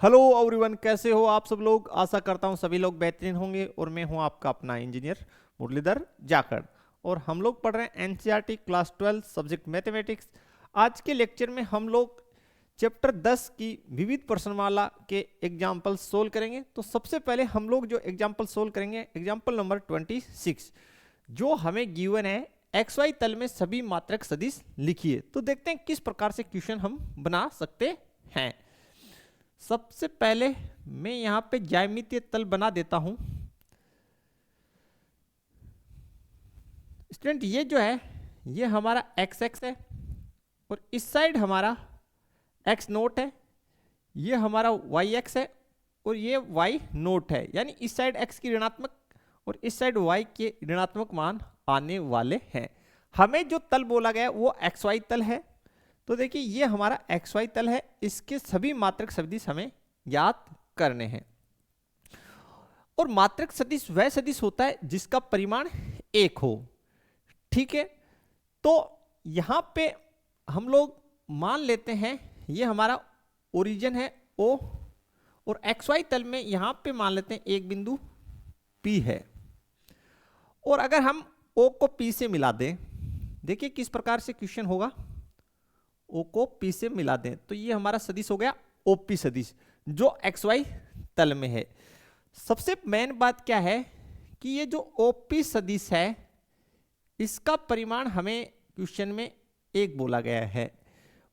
Hello everyone, कैसे हो आप सब लोग। आशा करता हूँ सभी लोग बेहतरीन होंगे और मैं हूँ आपका अपना इंजीनियर मुरलीधर जाखड़। और हम लोग पढ़ रहे हैं एनसीईआरटी क्लास 12 सब्जेक्ट मैथमेटिक्स। आज के लेक्चर में हम लोग चैप्टर 10 की विविध प्रश्नमाला के एग्जाम्पल सोल्व करेंगे। तो सबसे पहले हम लोग जो एग्जाम्पल सोल्व करेंगे एग्जाम्पल नंबर 26, जो हमें गिवन है एक्स वाई तल में सभी मात्रक सदिश लिखिए। तो देखते हैं किस प्रकार से क्वेश्चन हम बना सकते हैं। सबसे पहले मैं यहां पे ज्यामितीय तल बना देता हूं। स्टूडेंट, ये जो है ये हमारा एक्स एक्स है और इस साइड हमारा एक्स नोट है, ये हमारा वाई एक्स है और ये वाई नोट है। यानी इस साइड एक्स की ऋणात्मक और इस साइड वाई के ऋणात्मक मान आने वाले हैं। हमें जो तल बोला गया वो एक्स वाई तल है। तो देखिए ये हमारा एक्स वाई तल है, इसके सभी मात्रक सदिश हमें याद करने हैं। और मात्रक सदिश वह सदिश होता है जिसका परिमाण एक हो। ठीक है, तो यहां पे हम लोग मान लेते हैं ये हमारा ओरिजिन है ओ, और एक्स वाई तल में यहां पे मान लेते हैं एक बिंदु P है। और अगर हम O को P से मिला दें, देखिए किस प्रकार से क्वेश्चन होगा। O को P से मिला दें तो ये हमारा सदिश हो गया OP सदिश, जो एक्स वाई तल में है। सबसे मेन बात क्या है कि ये जो OP सदिश है इसका परिमाण हमें क्वेश्चन में एक बोला गया है।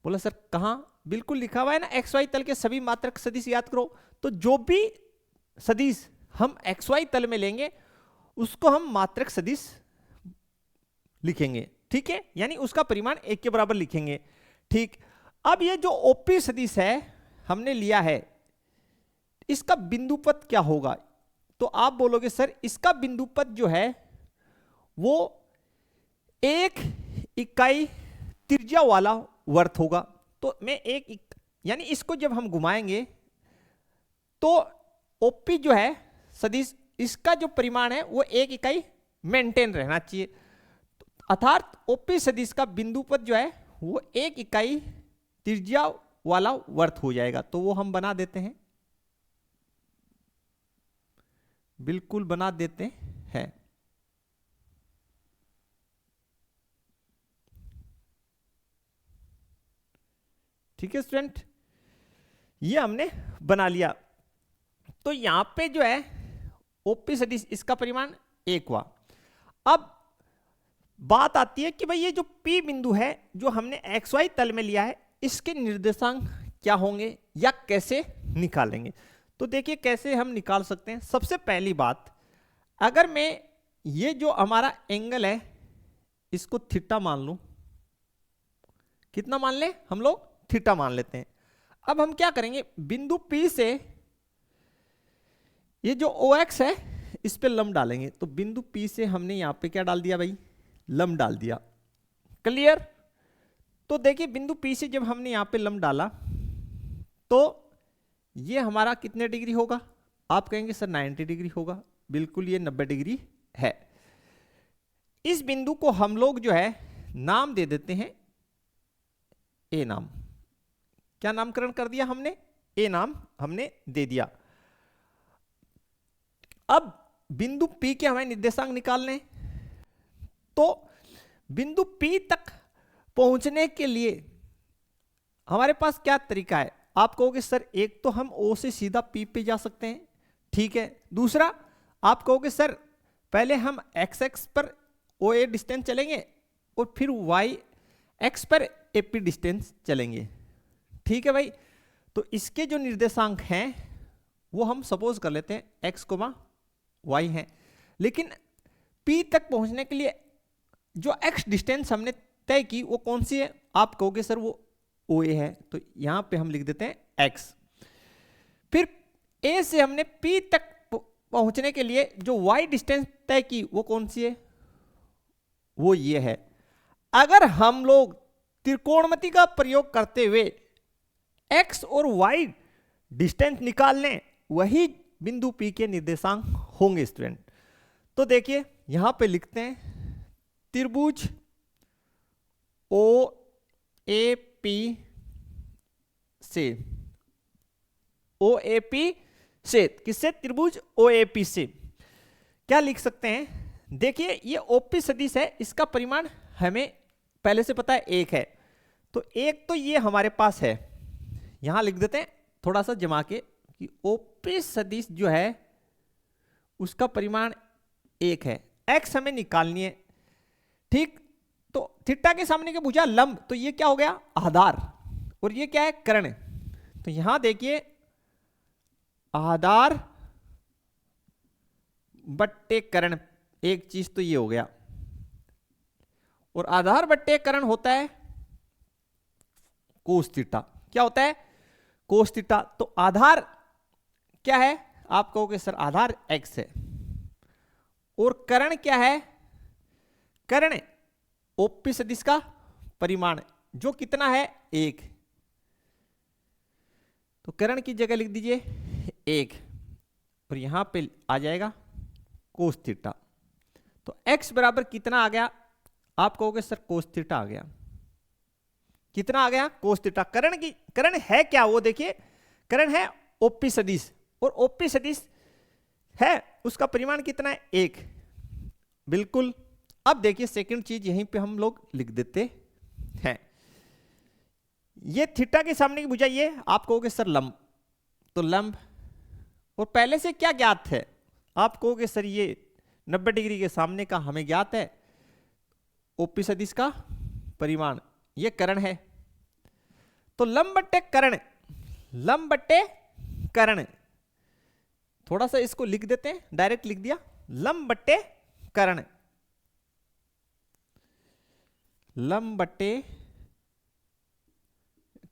बोला सर कहां? बिल्कुल लिखा हुआ है ना, एक्स वाई तल के सभी मात्रक सदिश याद करो। तो जो भी सदिश हम एक्स वाई तल में लेंगे उसको हम मात्रक सदिश लिखेंगे। ठीक है, यानी उसका परिमाण एक के बराबर लिखेंगे। ठीक, अब ये जो ओपी सदिश है हमने लिया है, इसका बिंदुपथ क्या होगा? तो आप बोलोगे सर इसका बिंदुपथ जो है वो एक इकाई त्रिज्या वाला वर्त होगा। तो मैं यानी इसको जब हम घुमाएंगे तो ओपी जो है सदिश, इसका जो परिमाण है वो एक इकाई मेंटेन रहना चाहिए। अर्थात ओपी सदिश का बिंदुपथ जो है वो एक इकाई त्रिज्या वाला वर्त हो जाएगा। तो वो हम बना देते हैं, बिल्कुल बना देते हैं। ठीक है स्टूडेंट, ये हमने बना लिया। तो यहां पे जो है ओपी सदिश इसका परिमाण एक हुआ। अब बात आती है कि भाई ये जो P बिंदु है जो हमने एक्स वाई तल में लिया है इसके निर्देशांक क्या होंगे या कैसे निकालेंगे। तो देखिए कैसे हम निकाल सकते हैं। सबसे पहली बात, अगर मैं ये जो हमारा एंगल है इसको थीटा मान लूं, कितना मान ले हम लोग? थीटा मान लेते हैं। अब हम क्या करेंगे, बिंदु P से ये जो OX है इस पे लंब डालेंगे। तो बिंदु P से हमने यहां पे क्या डाल दिया भाई? लंब डाल दिया। क्लियर? तो देखिए बिंदु P से जब हमने यहां पे लंब डाला तो ये हमारा कितने डिग्री होगा? आप कहेंगे सर 90 डिग्री होगा। बिल्कुल ये 90 डिग्री है। इस बिंदु को हम लोग जो है नाम दे देते हैं ए नाम। क्या नामकरण कर दिया हमने? ए नाम हमने दे दिया। अब बिंदु P के हमें निर्देशांक निकालने हैं। तो बिंदु P तक पहुंचने के लिए हमारे पास क्या तरीका है? आप कहोगे सर एक तो हम O से सीधा P पे जा सकते हैं, ठीक है। दूसरा आप कहोगे सर पहले हम एक्स एक्स पर OA डिस्टेंस चलेंगे और फिर वाई एक्स पर AP डिस्टेंस चलेंगे। ठीक है भाई, तो इसके जो निर्देशांक हैं वो हम सपोज कर लेते हैं x, y है। लेकिन P तक पहुंचने के लिए जो x डिस्टेंस हमने तय की वो कौन सी है? आप कहोगे सर वो OA है। तो यहां पे हम लिख देते हैं x। फिर A से हमने P तक पहुंचने के लिए जो y डिस्टेंस तय की वो कौन सी है? वो ये है। अगर हम लोग त्रिकोणमिति का प्रयोग करते हुए x और y डिस्टेंस निकाल लें, वही बिंदु P के निर्देशांक होंगे स्टूडेंट। तो देखिए यहां पे लिखते हैं त्रिभुज OAP से OAP से, किससे? त्रिभुज OAP से। क्या लिख सकते हैं? देखिए ये OP सदिश है, इसका परिमाण हमें पहले से पता है 1 है, तो एक तो ये हमारे पास है, यहां लिख देते हैं थोड़ा सा जमा के कि OP सदिश जो है उसका परिमाण 1 है। x हमें निकालनी है, ठीक। तो थीटा के सामने की भुजा लंब, तो ये क्या हो गया? आधार, और ये क्या है? कर्ण। तो यहां देखिए आधार बट्टे कर्ण, एक चीज तो ये हो गया, और आधार बट्टे कर्ण होता है कोस थीटा। क्या होता है? Cos theta. तो आधार क्या है? आप कहोगे सर आधार x है, और कर्ण क्या है? कर्ण OP सदिश का परिमाण, जो कितना है? 1। तो कर्ण की जगह लिख दीजिए 1, और यहां पे आ जाएगा कोस थीटा। तो x बराबर कितना आ गया? आप कहोगे सर कोस थीटा आ गया। कितना आ गया? Cos theta. कर्ण है क्या? वो देखिए, कर्ण है OP सदिश, और OP सदिश है उसका परिमाण कितना है? 1। बिल्कुल। अब देखिए सेकंड चीज यहीं पे हम लोग लिख देते हैं, ये थीटा के सामने की भुजा ये, आप कहोगे सर लंब, तो लंब, और पहले से क्या ज्ञात है? आप कहोगे सर ये 90 डिग्री के सामने का हमें ज्ञात है OP सदिश का परिमाण, ये कर्ण है। तो लंब बट्टे कर्ण, लंब बट्टे कर्ण, थोड़ा सा इसको लिख देते हैं, डायरेक्ट लिख दिया लंब बट्टे कर्ण, लंब बट्टे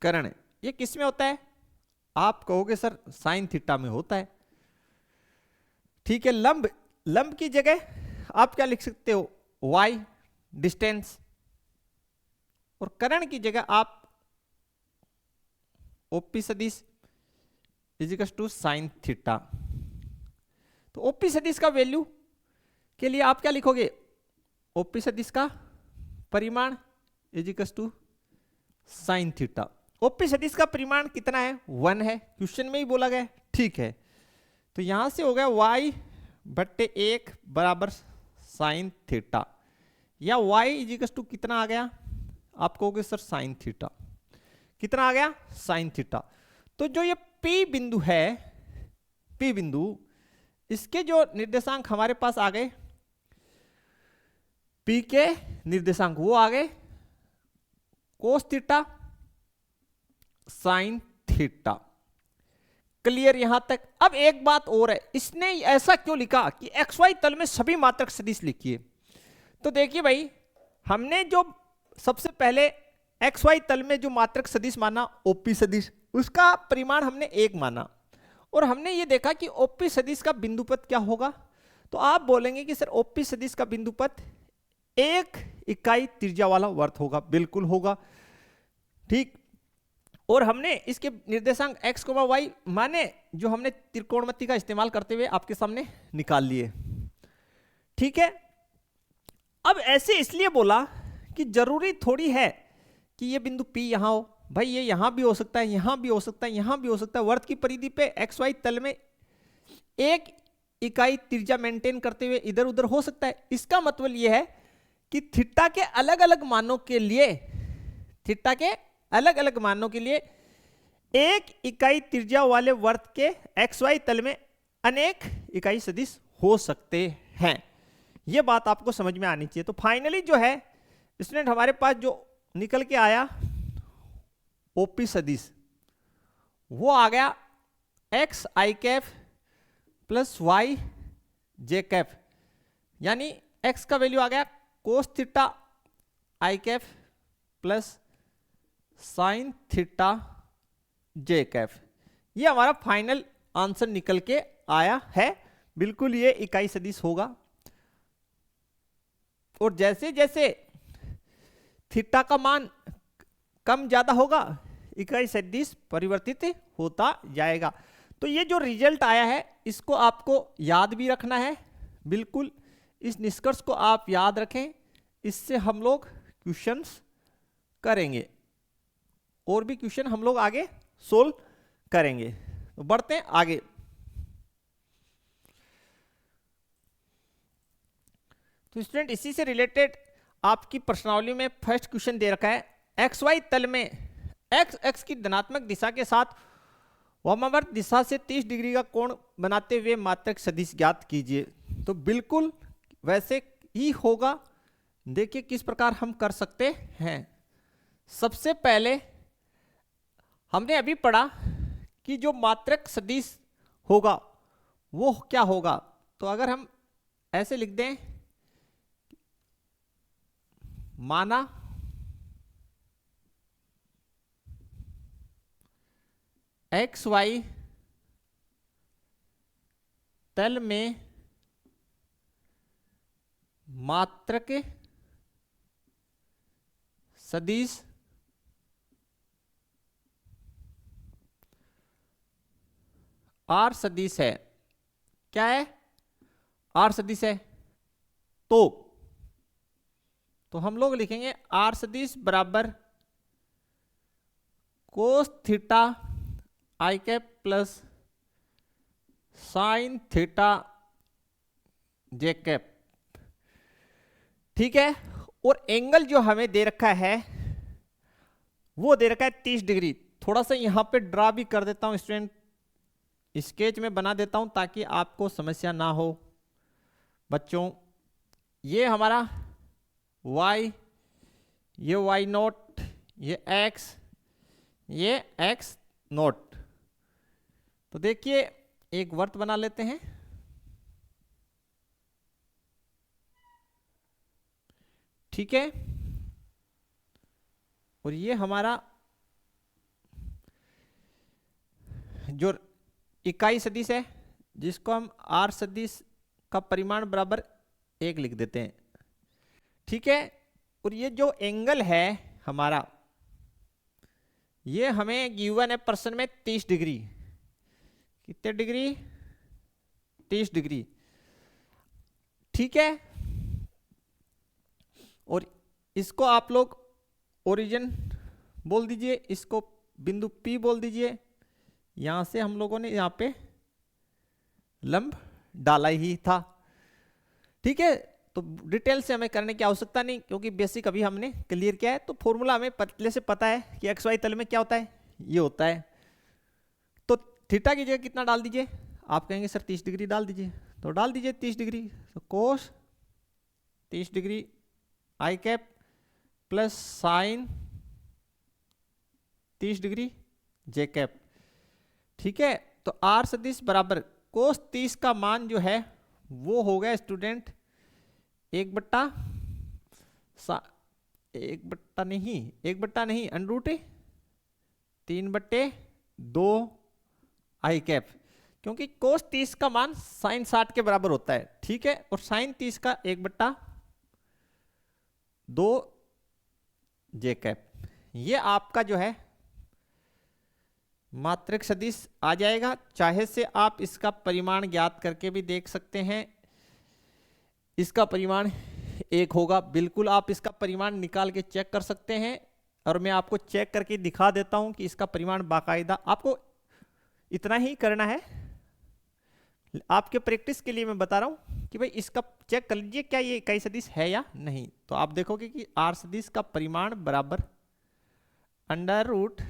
कर्ण। ये किस में होता है? आप कहोगे सर साइन थीटा में होता है, ठीक है। लंब की जगह आप क्या लिख सकते हो? y डिस्टेंस, और कर्ण की जगह आप OP सदिश इजिकल्स टू साइन थीटा। तो OP सदिश का वैल्यू के लिए आप क्या लिखोगे? OP सदिश का परिमाण is equals to sine theta. OP सदिश का परिमाण कितना है? 1 है, क्वेश्चन में ही बोला गया, ठीक है। तो यहां से हो गया y बट्टे 1 बराबर साइन थीटा, या y इजिकल्स टू कितना आ गया? आप कहोगे सर साइन थीटा। कितना आ गया? Sine theta. तो जो ये P बिंदु है, P बिंदु, इसके जो निर्देशांक हमारे पास आ गए, P के निर्देशांक वो आ गए cos theta sine theta. Clear यहां तक? अब एक बात और है, इसने ऐसा क्यों लिखा कि XY तल में सभी मात्रक सदिश लिखिए? तो देखिए भाई, हमने जो सबसे पहले XY तल में जो मात्रक सदिश माना OP सदिश, उसका परिमाण हमने 1 माना, और हमने ये देखा कि OP सदिश का बिंदुपथ क्या होगा। तो आप बोलेंगे कि सर OP सदिश का बिंदुपथ 1 इकाई त्रिज्या वाला वर्त होगा। बिल्कुल होगा, ठीक। और हमने इसके निर्देशांक x, y माने जो हमने त्रिकोणमिति का इस्तेमाल करते हुए आपके सामने निकाल लिए, ठीक है। अब ऐसे इसलिए बोला कि जरूरी थोड़ी है कि ये बिंदु P यहां हो, भाई ये यहां भी हो सकता है, यहां भी हो सकता है, यहां भी हो सकता है। वर्त की परिधि पे XY तल में 1 इकाई त्रिज्या मेंटेन करते हुए इधर उधर हो सकता है। इसका मतलब यह है कि थीटा के अलग अलग मानों के लिए, थीटा के अलग अलग मानों के लिए 1 इकाई त्रिज्या वाले वर्त के XY तल में अनेक इकाई सदिश हो सकते हैं। यह बात आपको समझ में आनी चाहिए। तो फाइनली जो है स्टूडेंट, हमारे पास जो निकल के आया OP सदिश, वो आ गया x i Kaif plus y j Kaif, यानी x का वैल्यू आ गया cos theta i Kaif plus sine theta j Kaif. ये हमारा फाइनल आंसर निकल के आया है। बिल्कुल ये इकाई सदिश होगा, और जैसे जैसे थीटा का मान कम ज्यादा होगा, इकाई सदिश परिवर्तित होता जाएगा। तो ये जो रिजल्ट आया है इसको आपको याद भी रखना है। बिल्कुल इस निष्कर्ष को आप याद रखें, इससे हम लोग क्वेश्चंस करेंगे, और भी क्वेश्चन हम लोग आगे सोल्व करेंगे। तो बढ़ते हैं आगे। तो स्टूडेंट इसी से रिलेटेड आपकी प्रश्नावली में फर्स्ट क्वेश्चन दे रखा है, एक्स वाई तल में एक्स एक्स की धनात्मक दिशा के साथ वामावर्त दिशा से 30 डिग्री का कोण बनाते हुए मात्रक सदिश ज्ञात कीजिए। तो बिल्कुल वैसे ही होगा। देखिए किस प्रकार हम कर सकते हैं। सबसे पहले हमने अभी पढ़ा कि जो मात्रक सदिश होगा वो क्या होगा। तो अगर हम ऐसे लिख दें, माना एक्स वाई तल में मात्रक सदिश आर सदिश है। क्या है? आर सदिश है। तो हम लोग लिखेंगे आर सदिश बराबर कोस थीटा आई कैप प्लस साइन थीटा जे कैप। ठीक है। और एंगल जो हमें दे रखा है वो दे रखा है 30 डिग्री। थोड़ा सा यहां पे ड्रा भी कर देता हूं स्टूडेंट, स्केच में बना देता हूं ताकि आपको समस्या ना हो। बच्चों ये हमारा y, ये y नोट, ये x, ये x नोट। तो देखिए एक वर्त बना लेते हैं। ठीक है। और ये हमारा जो इकाई सदिश है जिसको हम आर सदिश का परिमाण बराबर 1 लिख देते हैं। ठीक है। और ये जो एंगल है हमारा, ये हमें गिवन है प्रश्न में 30 डिग्री। कितने डिग्री? 30 डिग्री। ठीक है। और इसको आप लोग ओरिजिन बोल दीजिए, इसको बिंदु P बोल दीजिए। यहां से हम लोगों ने यहां पे लंब डाला ही था। ठीक है। तो डिटेल से हमें करने की आवश्यकता नहीं क्योंकि बेसिक अभी हमने क्लियर किया है। तो फॉर्मूला हमें पहले से पता है कि एक्स वाई तल में क्या होता है, ये होता है। तो थीटा की जगह कितना डाल दीजिए? आप कहेंगे सर 30 डिग्री डाल दीजिए, तो डाल दीजिए 30 डिग्री। तो कोस 30 degree I cap plus sign 30 degree J cap. ठीक है। तो आर सदिश बराबर कोस 30 का मान जो है वो हो गया स्टूडेंट 1/, 1/, नहीं अंडरूट 3/2 आई कैप, क्योंकि कोस 30 का मान साइन 60 के बराबर होता है। ठीक है। और साइन 30 का 1/2 जे कैप। ये आपका जो है मात्रक सदिश आ जाएगा। चाहे से आप इसका परिमाण ज्ञात करके भी देख सकते हैं। इसका परिमाण 1 होगा। बिल्कुल आप इसका परिमाण निकाल के चेक कर सकते हैं। और मैं आपको चेक करके दिखा देता हूं कि इसका परिमाण बाकायदा आपको इतना ही करना है। आपके प्रैक्टिस के लिए मैं बता रहा हूं कि भाई इसका चेक कर लीजिए क्या ये इकाई सदिश है या नहीं। तो आप देखोगे कि आर सदिश का परिमाण बराबर अंडर रूट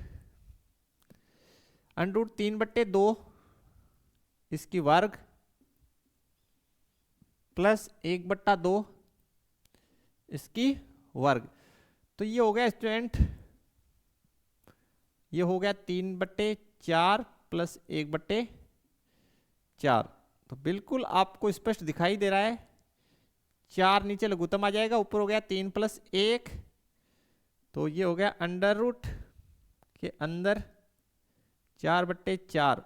3/2 इसकी वर्ग प्लस 1/2 इसकी वर्ग। तो ये हो गया स्टूडेंट, ये हो गया 3/4 प्लस 1/4। तो बिल्कुल आपको स्पष्ट दिखाई दे रहा है। 4 नीचे लघुत्तम आ जाएगा, ऊपर हो गया 3 + 1। तो ये हो गया अंडर रूट के अंदर 4/4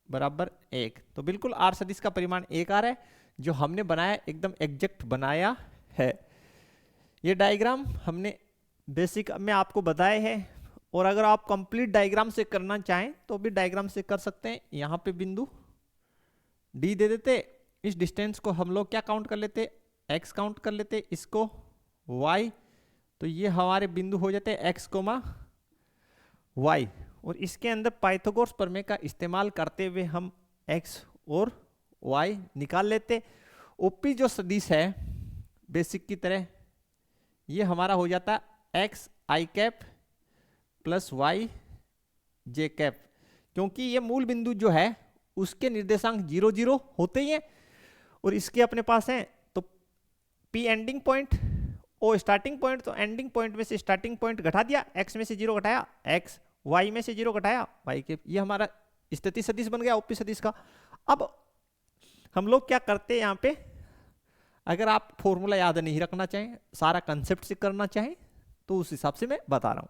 बराबर 1। तो बिल्कुल आर सदिश का परिमाण 1 आ रहा है। जो हमने बनाया एकदम एग्जैक्ट बनाया है। ये डायग्राम हमने बेसिक में आपको बताए हैं। और अगर आप कंप्लीट डायग्राम से करना चाहें तो भी डायग्राम से कर सकते हैं। यहाँ पे बिंदु डी दे देते, इस डिस्टेंस को हम लोग क्या काउंट कर लेते? एक्स काउंट कर लेते, इसको वाई। तो ये हमारे बिंदु हो जाते हैं एक्स, वाई। और इसके अंदर पाइथागोरस प्रमेय का इस्तेमाल करते हुए हम x और y निकाल लेते। ओपी जो सदिश है बेसिक की तरह, ये हमारा हो जाता है x i cap plus y j cap, क्योंकि ये मूल बिंदु जो है उसके निर्देशांक 0 0 होते ही हैं और इसके अपने पास हैं। तो p एंडिंग पॉइंट, ओ स्टार्टिंग पॉइंट, तो एंडिंग पॉइंट में से स्टार्टिंग पॉइंट घटा दिया, x में से 0 घटाया x, y में से 0 घटाया y के, ये हमारा स्थिति सदिश बन गया ओपी सदिश का। अब हम लोग क्या करते हैं यहाँ पे, अगर आप फॉर्मूला याद नहीं रखना चाहें, सारा कंसेप्ट से करना चाहें, तो उस हिसाब से मैं बता रहा हूं।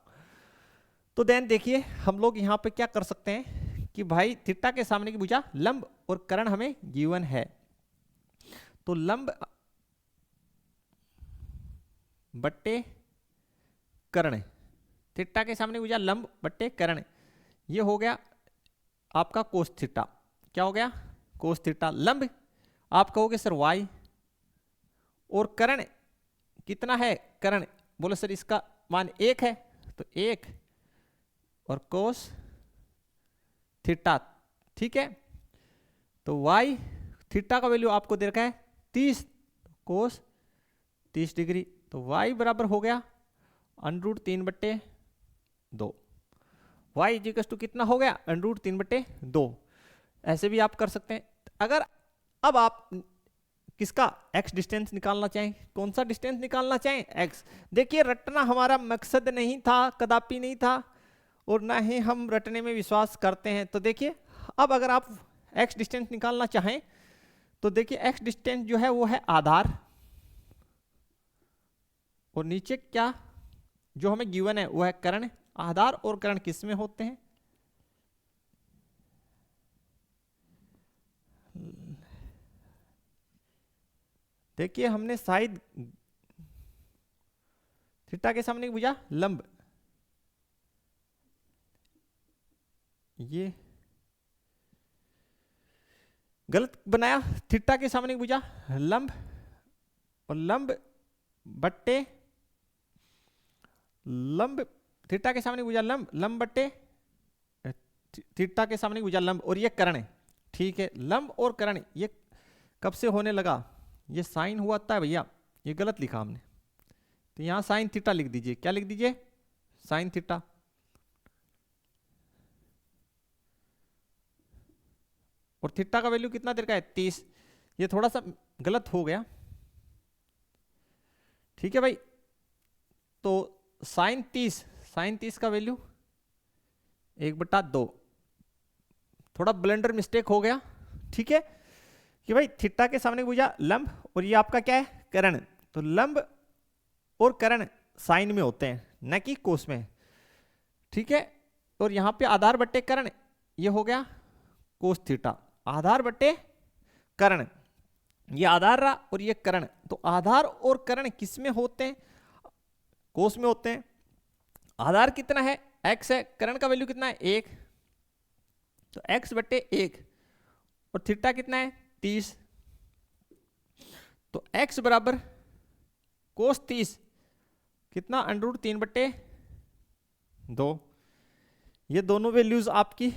तो देन देखिए हम लोग यहाँ पे क्या कर सकते हैं कि भाई थीटा के सामने की भुजा लंब और कर्ण हमें गिवन है, तो लंब बट्टे कर्ण, थीटा के सामने भुजा लंब बट्टे कर्ण, ये हो गया आपका कोस थीटा। क्या हो गया? Cos theta. लंब आप कहोगे सर y, और कर्ण कितना है? कर्ण बोले सर इसका मान 1 है, तो 1 और कोस थीटा, ठीक है। तो y थीटा का वैल्यू आपको दे रखा है 30, कोस 30 डिग्री, तो y बराबर हो गया √3/2। y इक्वल टू कितना हो गया? √3/2। ऐसे भी आप कर सकते हैं। अगर अब आप किसका x डिस्टेंस निकालना चाहें, कौन सा डिस्टेंस निकालना चाहें? x। देखिए रटना हमारा मकसद नहीं था, कदापि नहीं था, और ना ही हम रटने में विश्वास करते हैं। तो देखिए अब अगर आप x डिस्टेंस निकालना चाहें तो देखिए x डिस्टेंस जो है वो है आधार, और नीचे क्या जो हमें गिवन है वो है कर्ण। आधार और कर्ण किस में होते हैं? देखिए हमने शायद थीटा के सामने भुजा लंब, ये गलत बनाया, थीटा के सामने भुजा लंब और लंब बट्टे लंब, थीटा के सामने भुजा लंब, लंब बट्टे थीटा के सामने भुजा लंब, और ये कर्ण, ठीक है। लंब और कर्ण ये कब से होने लगा? ये साइन हुआ था भैया, ये गलत लिखा हमने, तो यहां साइन थीटा लिख दीजिए। क्या लिख दीजिए? Sine theta. और थीटा का वैल्यू कितना दे रखा है? 30। ये थोड़ा सा गलत हो गया, ठीक है भाई। तो साइन 30 का वैल्यू 1/2, थोड़ा ब्लेंडर मिस्टेक हो गया, ठीक है। कि भाई थीटा के सामने भुजा लंब और ये आपका क्या है? कर्ण। तो लंब और कर्ण साइन में होते हैं, न कि कोस में, ठीक है। और यहां पे आधार बट्टे कर्ण, ये हो गया कोस थीटा। आधार बट्टे कर्ण, ये आधार रहा और ये कर्ण। तो आधार और कर्ण किस में होते हैं? कोस में होते हैं। आधार कितना है? x है, कर्ण का वैल्यू कितना है? 1, तो x/1, और थीटा कितना है? 30। तो x बराबर कोस 30 कितना? √3/2। ये दोनों वैल्यूज आपकी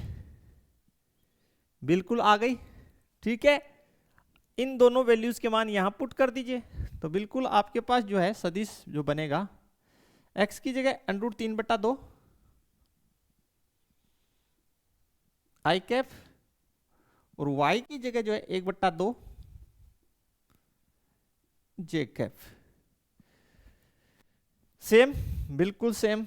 बिल्कुल आ गई, ठीक है। इन दोनों वैल्यूज के मान यहां पुट कर दीजिए, तो बिल्कुल आपके पास जो है सदिश जो बनेगा, x की जगह √3/2 i कैप, और y की जगह जो है 1/2 j कैप। सेम, बिल्कुल सेम।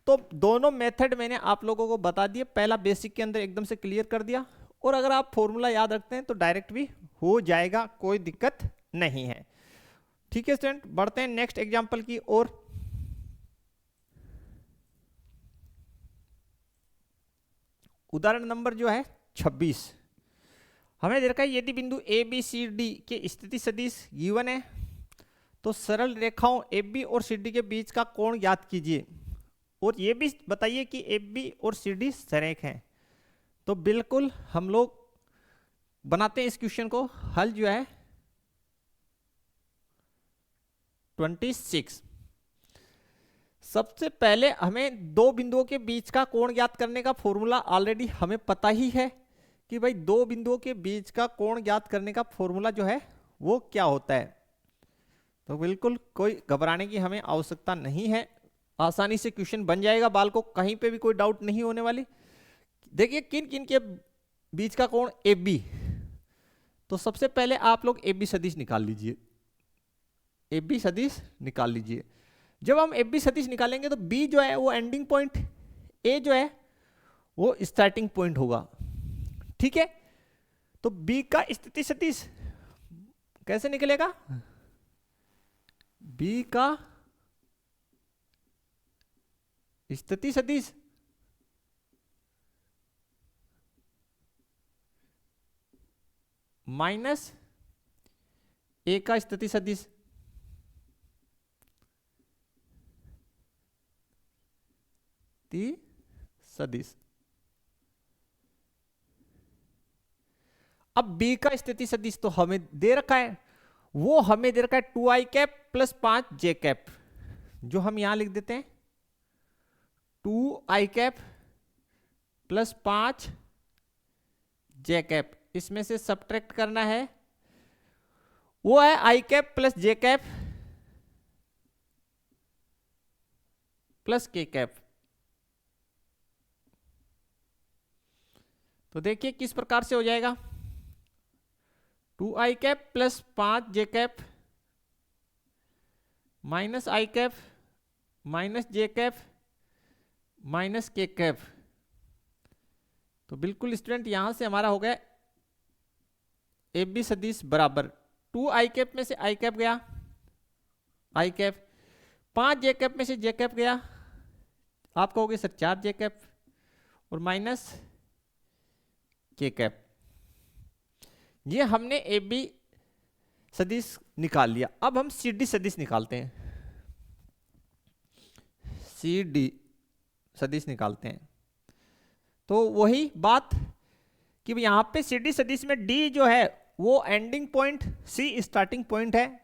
तो दोनों मेथड मैंने आप लोगों को बता दिए, पहला बेसिक के अंदर एकदम से क्लियर कर दिया, और अगर आप फॉर्मूला याद रखते हैं तो डायरेक्ट भी हो जाएगा, कोई दिक्कत नहीं है, ठीक है स्टूडेंट। बढ़ते हैं नेक्स्ट एग्जांपल की ओर। उदाहरण नंबर जो है 26, हमें दे रखा है यदि बिंदु ए बी सी डी के स्थिति सदिश गिवन है तो सरल रेखाओं ए बी और सी डी के बीच का कोण ज्ञात कीजिए, और ये भी बताइए कि ए बी और सी डी सरेख हैं। तो बिल्कुल हम लोग बनाते हैं इस क्वेश्चन को। हल जो है 26, सबसे पहले हमें दो बिंदुओं के बीच का कोण ज्ञात करने का फॉर्मूला ऑलरेडी हमें पता ही है कि भाई दो बिंदुओं के बीच का कोण ज्ञात करने का फॉर्मूला जो है वो क्या होता है। तो बिल्कुल कोई घबराने की हमें आवश्यकता नहीं है, आसानी से क्वेश्चन बन जाएगा, बाल को कहीं पे भी कोई डाउट नहीं होने वाली। देखिए किन किन के बीच का कोण ए बी, तो सबसे पहले आप लोग ए बी सदिश निकाल लीजिए, ए बी सदिश निकाल लीजिए। जब हम ए बी सदिश निकालेंगे तो बी जो है वो एंडिंग पॉइंट, ए जो है वो स्टार्टिंग पॉइंट होगा, ठीक है। तो बी का स्थिति सदिश कैसे निकलेगा, बी का स्थिति सदिश माइनस ए का स्थिति सदिश, सदिश। अब बी का स्थिति सदिश तो हमें दे रखा है, वो हमें दे रखा है 2i cap plus 5j cap, जो हम यहां लिख देते हैं 2i cap plus 5j cap. इसमें से सब्ट्रैक्ट करना है, वो है i cap plus j cap plus k cap. तो देखिए किस प्रकार से हो जाएगा, 2i cap plus 5j cap minus i cap minus j cap minus k cap. तो बिल्कुल स्टूडेंट यहां से हमारा हो गया ए बी सदिश बराबर 2i कैप में से i कैप गया, i कैप, 5j कैप में से j कैप गया, आप कहोगे सर 4j कैप, और माइनस k कैप। ये हमने ए बी सदिश निकाल लिया। अब हम सी डी सदिश निकालते हैं, सी डी सदिश निकालते हैं। तो वही बात कि यहां पे सी डी सदिश में डी जो है वो एंडिंग पॉइंट, सी स्टार्टिंग पॉइंट है,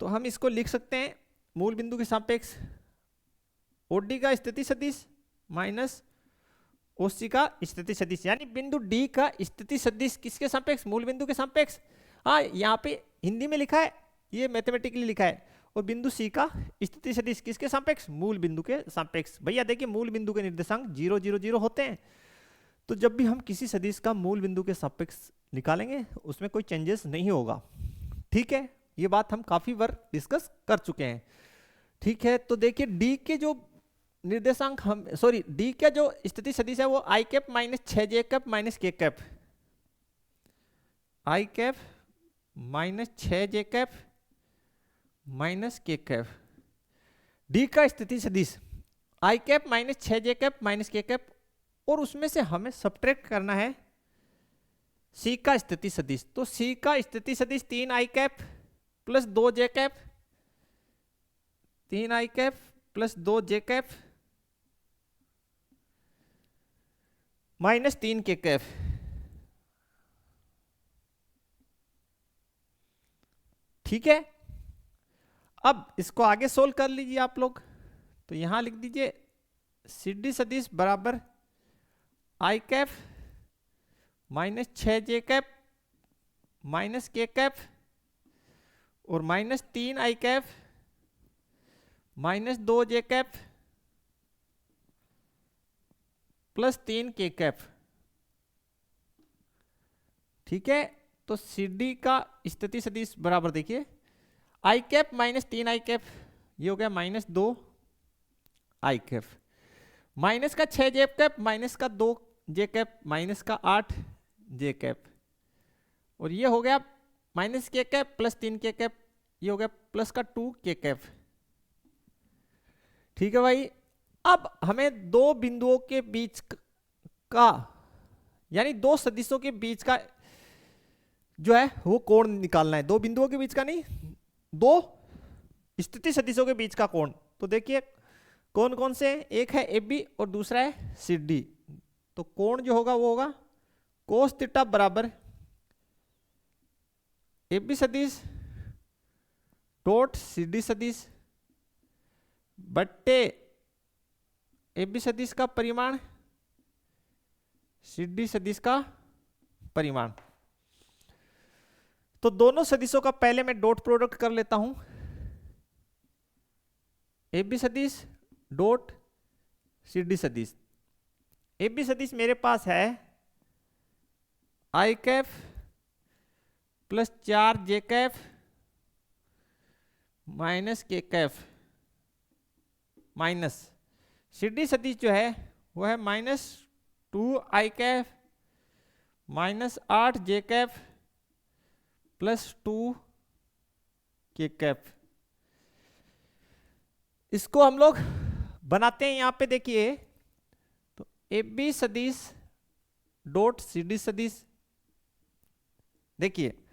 तो हम इसको लिख सकते हैं मूल बिंदु के सापेक्ष ओडी का स्थिति सदिश माइनस ओसी का स्थिति सदिश, यानी बिंदु डी का स्थिति सदिश किसके सापेक्ष, मूल बिंदु के सापेक्ष। हाँ यहाँ पे हिंदी में लिखा है, ये मैथमेटिकली लिखा है, और बिंदु सी का स्थिति सदिश किसके सापेक्ष, मूल बिंदु के सापेक्ष। भैया देखिए मूल बिंदु के निर्देशांक 0 0 0 होते हैं, तो जब भी हम किसी सदिश का मूल बिंदु के सापेक्ष निकालेंगे उसमें कोई चेंजेस नहीं होगा, ठीक है। ये बात हम काफी बार डिस्कस कर चुके हैं, ठीक है। तो देखिए डी के जो निर्देशांक हम डी का जो स्थिति सदिश है वो i cap minus 6j cap minus k cap, i cap minus 6j cap minus k cap. D का स्थिति सदिश i cap minus 6j cap minus k cap, और उसमें से हमें सब्ट्रैक्ट करना है सी का स्थिति सदिश। तो सी का स्थिति सदिश 3i cap plus 2j cap, 3i cap plus 2j cap minus 3k cap. ठीक है, अब इसको आगे सोल्व कर लीजिए आप लोग। तो यहां लिख दीजिए सी डी सदिश बराबर i cap minus 6j cap minus k cap और minus 3i cap minus 2j cap plus 3k cap. ठीक है, तो सी डी का स्थिति सदिश बराबर देखिए i cap minus 3i cap, ये हो गया माइनस 2i कैप, माइनस का 6j कैप माइनस का 2j कैप माइनस का 8j कैप, और ये हो गया minus k cap plus 3k cap, ये हो गया प्लस का 2k कैप। ठीक है भाई, अब हमें दो बिंदुओं के बीच का यानी दो सदिशों के बीच का जो है वो कोण निकालना है। दो बिंदुओं के बीच का नहीं, दो स्थिति सदिशों के बीच का कोण। तो देखिए कौन कौन से, एक है ए बी और दूसरा है सी डी। तो कोण जो होगा वो होगा कोस थीटा बराबर ए बी सदिश डॉट सी डी सदिश बट्टे ए बी सदिश का परिमाण सी डी सदिश का परिमाण। तो दोनों सदिशों का पहले मैं डॉट प्रोडक्ट कर लेता हूं। ए बी सदिश डॉट सी डी सदिश। ए बी सदिश मेरे पास है आई कैफ प्लस 4 जे कैफ माइनस के कैफ माइनस सी डी सदिश जो है वो है -2 आई कैफ माइनस 8 जे कैफ प्लस 2 के कैफ। इसको हम लोग बनाते हैं। यहां पे देखिए, तो ए बी सदिश डॉट सी डी सदिश, देखिए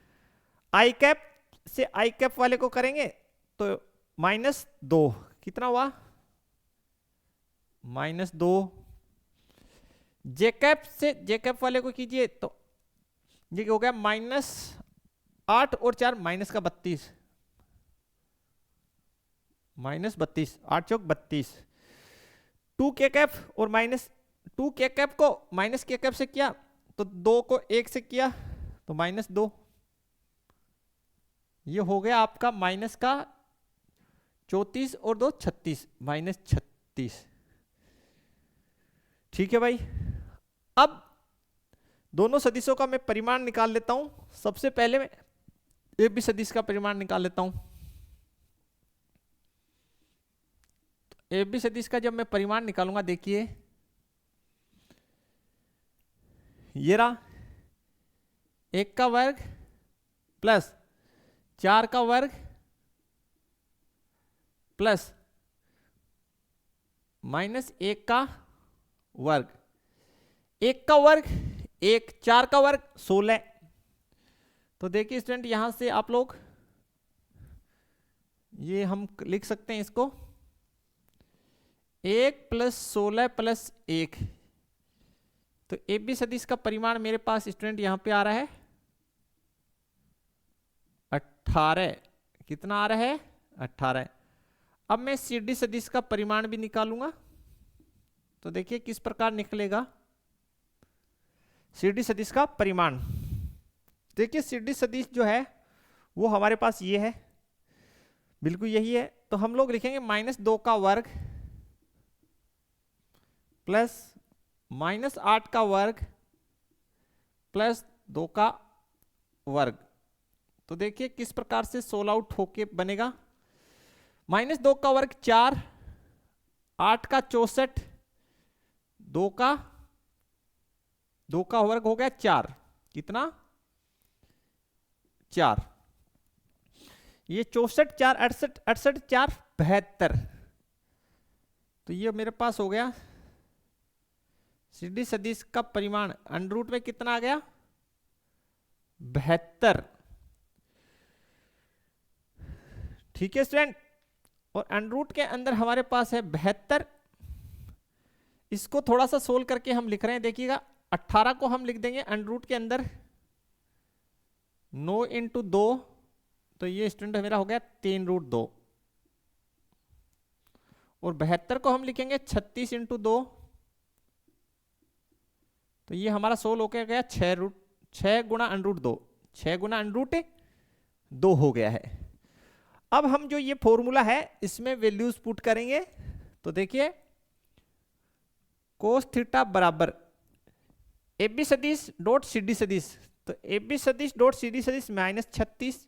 आई कैप से आई कैप वाले को करेंगे तो -2 कितना हुआ, -2। जे कैप से जे कैप वाले को कीजिए तो ये हो गया -8 और 4 माइनस का 32, -32, 8 चौक 32। 2 के कैप और -2 के कैप को माइनस के कैप से किया तो 2 को 1 से किया तो -2। ये हो गया आपका माइनस का 34 और 2 36, -36। ठीक है भाई। अब दोनों सदिशों का मैं परिमाण निकाल लेता हूं। सबसे पहले मैं ए बी सदिश का परिमाण निकाल लेता हूं। ए बी सदिश का जब मैं परिमाण निकालूंगा, देखिए ये रहा 1 का वर्ग प्लस 4 का वर्ग प्लस -1 का वर्ग। 1 का वर्ग 1, 4 का वर्ग 16। तो देखिए स्टूडेंट, यहां से आप लोग ये हम लिख सकते हैं इसको 1 + 16 + 1। तो ए बी सदिश का परिमाण मेरे पास स्टूडेंट यहां पे आ रहा है 18। कितना आ रहा है, 18। अब मैं सी डी सदिश का परिमाण भी निकालूंगा। तो देखिए किस प्रकार निकलेगा सी डी सदिश का परिमाण। देखिए सी डी सदिश जो है वो हमारे पास ये है, बिल्कुल यही है। तो हम लोग लिखेंगे -2 का वर्ग प्लस -8 का वर्ग प्लस 2 का वर्ग। तो देखिए किस प्रकार से सोल्व आउट होके बनेगा। -2 का वर्ग 4, 8 का 64, 2 का वर्ग हो गया 4। कितना, 4। ये 64, 4, 68, 68, 4, 72। तो ये मेरे पास हो गया सी डी सदिश का परिमाण √ में कितना आ गया, 72। ठीक है स्टूडेंट। और √ के अंदर हमारे पास है 72। इसको थोड़ा सा सोल्व करके हम लिख रहे हैं। देखिएगा 18 को हम लिख देंगे √ के अंदर 9 × 2। तो ये स्टूडेंट मेरा हो गया 3√2। और 72 को हम लिखेंगे 36 × 2। तो ये हमारा सोल्व होकर गया 6 × √2। 6 × √2 हो गया है। अब हम जो ये फॉर्मूला है इसमें वैल्यूज पुट करेंगे। तो देखिए cos थीटा बराबर ए बी सदिश डॉट सी डी सदिश। तो ए बी सदिश डॉट सी डी सदिश -36।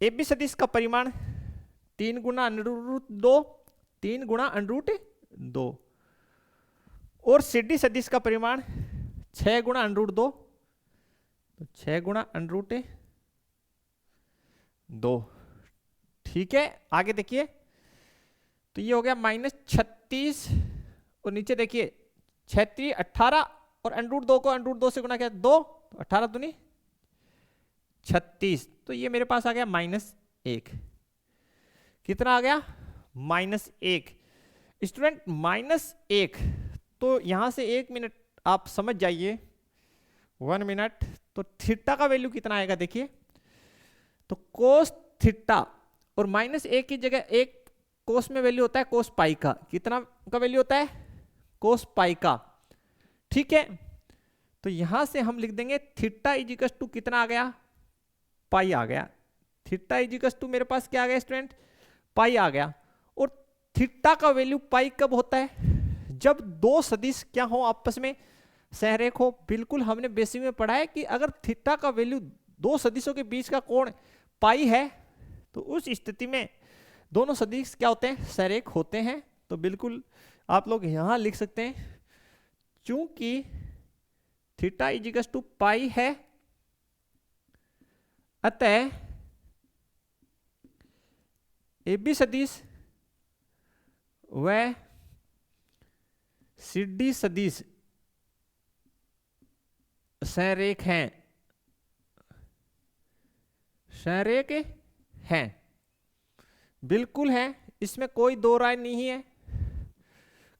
ए बी सदिश का परिमाण 3 गुना √2, 3 गुना √2। और सी डी सदिश का परिमाण 6 गुना √2। तो 6 गुना √2। ठीक है, आगे देखिए। तो ये हो गया -36 और नीचे देखिए 36, 18 और √2 को √2 से गुना किया 2, 18 दूनी 36। तो ये मेरे पास आ गया -1। कितना आ गया, -1। स्टूडेंट -1। तो यहां से 1 मिनट आप समझ जाइए, 1 मिनट। तो थीटा का वैल्यू कितना आएगा देखिए। तो cos थीटा और -1 की जगह 1 कोस में वैल्यू होता है कोस पाई का, कितना का वैल्यू होता है कोस पाई का, ठीक है। तो यहां से हम लिख देंगे थीटा इजिकस टू कितना आ गया पाई आ गया, थीटा इजिकस टू मेरे पास क्या आ गया स्टूडेंट पाई आ गया। और थीटा का वैल्यू पाई कब होता है जब दो सदिश क्या हो आपस में सहरेख हो, बिल्कुल हमने बेसिक में पढ़ा है कि अगर थीटा का वैल्यू दो सदिशों के बीच का कोण पाई है तो उस स्थिति में दोनों सदिश क्या होते हैं सहरेख होते हैं। तो बिल्कुल आप लोग यहां लिख सकते हैं चूंकि थीटा इजिकस टू पाई है अतः ए बी सदिश व सी डी सदिश सहरेख हैं, सहरेख हैं, बिल्कुल है, इसमें कोई दो राय नहीं है,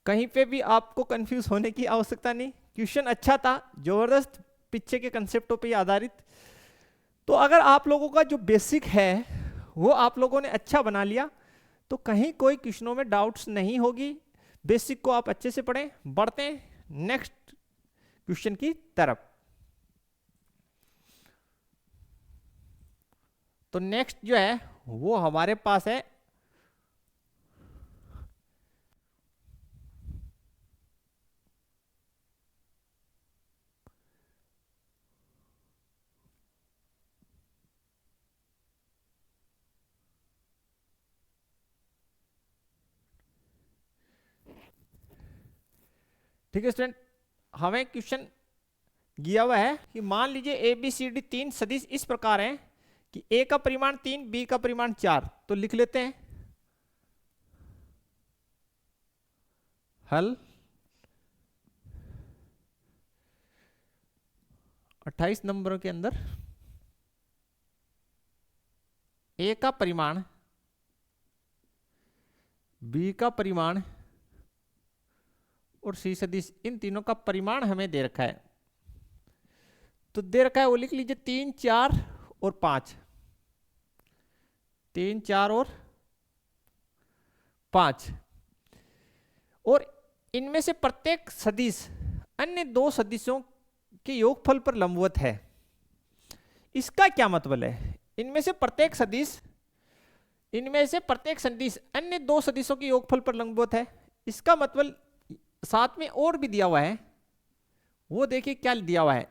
कहीं पे भी आपको कंफ्यूज होने की आवश्यकता नहीं। क्वेश्चन अच्छा था, जबरदस्त पीछे के कंसेप्टों पे आधारित। तो अगर आप लोगों का जो बेसिक है वो आप लोगों ने अच्छा बना लिया तो कहीं कोई क्वेश्चनों में डाउट्स नहीं होगी। बेसिक को आप अच्छे से पढ़ें। बढ़ते हैं नेक्स्ट क्वेश्चन की तरफ। तो नेक्स्ट जो है वो हमारे पास है ठीक है स्टूडेंट, हमें क्वेश्चन दिया हुआ है कि मान लीजिए ए बी सी डी तीन सदिश इस प्रकार हैं कि ए का परिमाण 3 बी का परिमाण 4। तो लिख लेते हैं हल 28 नंबरों के अंदर ए का परिमाण बी का परिमाण और सी सदिश इन तीनों का परिमाण हमें दे रखा है। तो दे रखा है वो लिख लीजिए 3 4 और 5, 3 4 और 5। और इनमें से प्रत्येक सदिश अन्य दो सदिशों के योगफल पर लंबवत है। इसका क्या मतलब है? इनमें से प्रत्येक सदिश अन्य दो सदिशों के योगफल पर लंबवत है। इसका मतलब साथ में और भी दिया हुआ है, वो देखिए क्या दिया हुआ है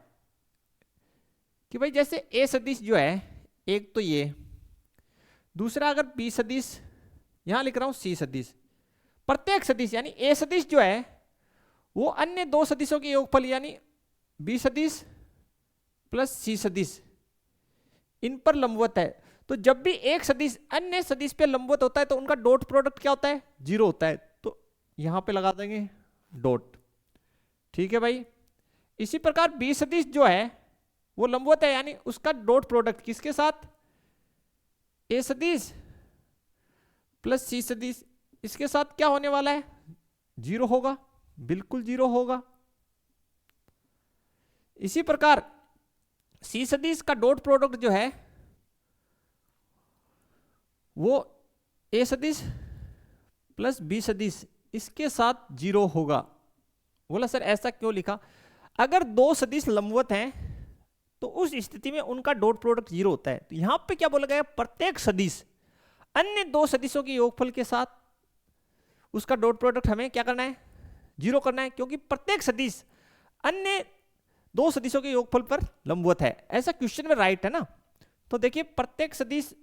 कि भाई जैसे ए सदिश जो है एक तो ये, दूसरा अगर बी सदिश, यहां लिख रहा हूं सी सदिश, प्रत्येक सदिश यानी ए सदिश जो है वो अन्य दो सदिशों के योगफल यानी बी सदिश प्लस सी सदिश इन पर लंबवत है। तो जब भी एक सदिश अन्य सदिश पे लंबवत होता है तो उनका डॉट प्रोडक्ट क्या होता है 0 होता है। तो यहां पे लगा देंगे डॉट, ठीक है भाई। इसी प्रकार बी सदिश जो है वो लंबवत है यानी उसका डॉट प्रोडक्ट किसके साथ, ए सदिश प्लस सी सदिश, इसके साथ क्या होने वाला है 0 होगा, बिल्कुल 0 होगा। इसी प्रकार सी सदिश का डॉट प्रोडक्ट जो है वो ए सदिश प्लस बी सदिश इसके साथ 0 होगा। बोला सर ऐसा क्यों लिखा? अगर दो सदिश लंबवत हैं तो उस स्थिति में उनका डॉट प्रोडक्ट 0 होता है। तो यहां पे क्या बोला गया, प्रत्येक सदिश अन्य दो सदिशों के योगफल के साथ उसका डॉट प्रोडक्ट हमें क्या करना है 0 करना है, क्योंकि प्रत्येक सदिश अन्य दो सदिशों के योगफल पर लंबवत है। ऐसा क्वेश्चन में राइट है ना। तो देखिए प्रत्येक सदिश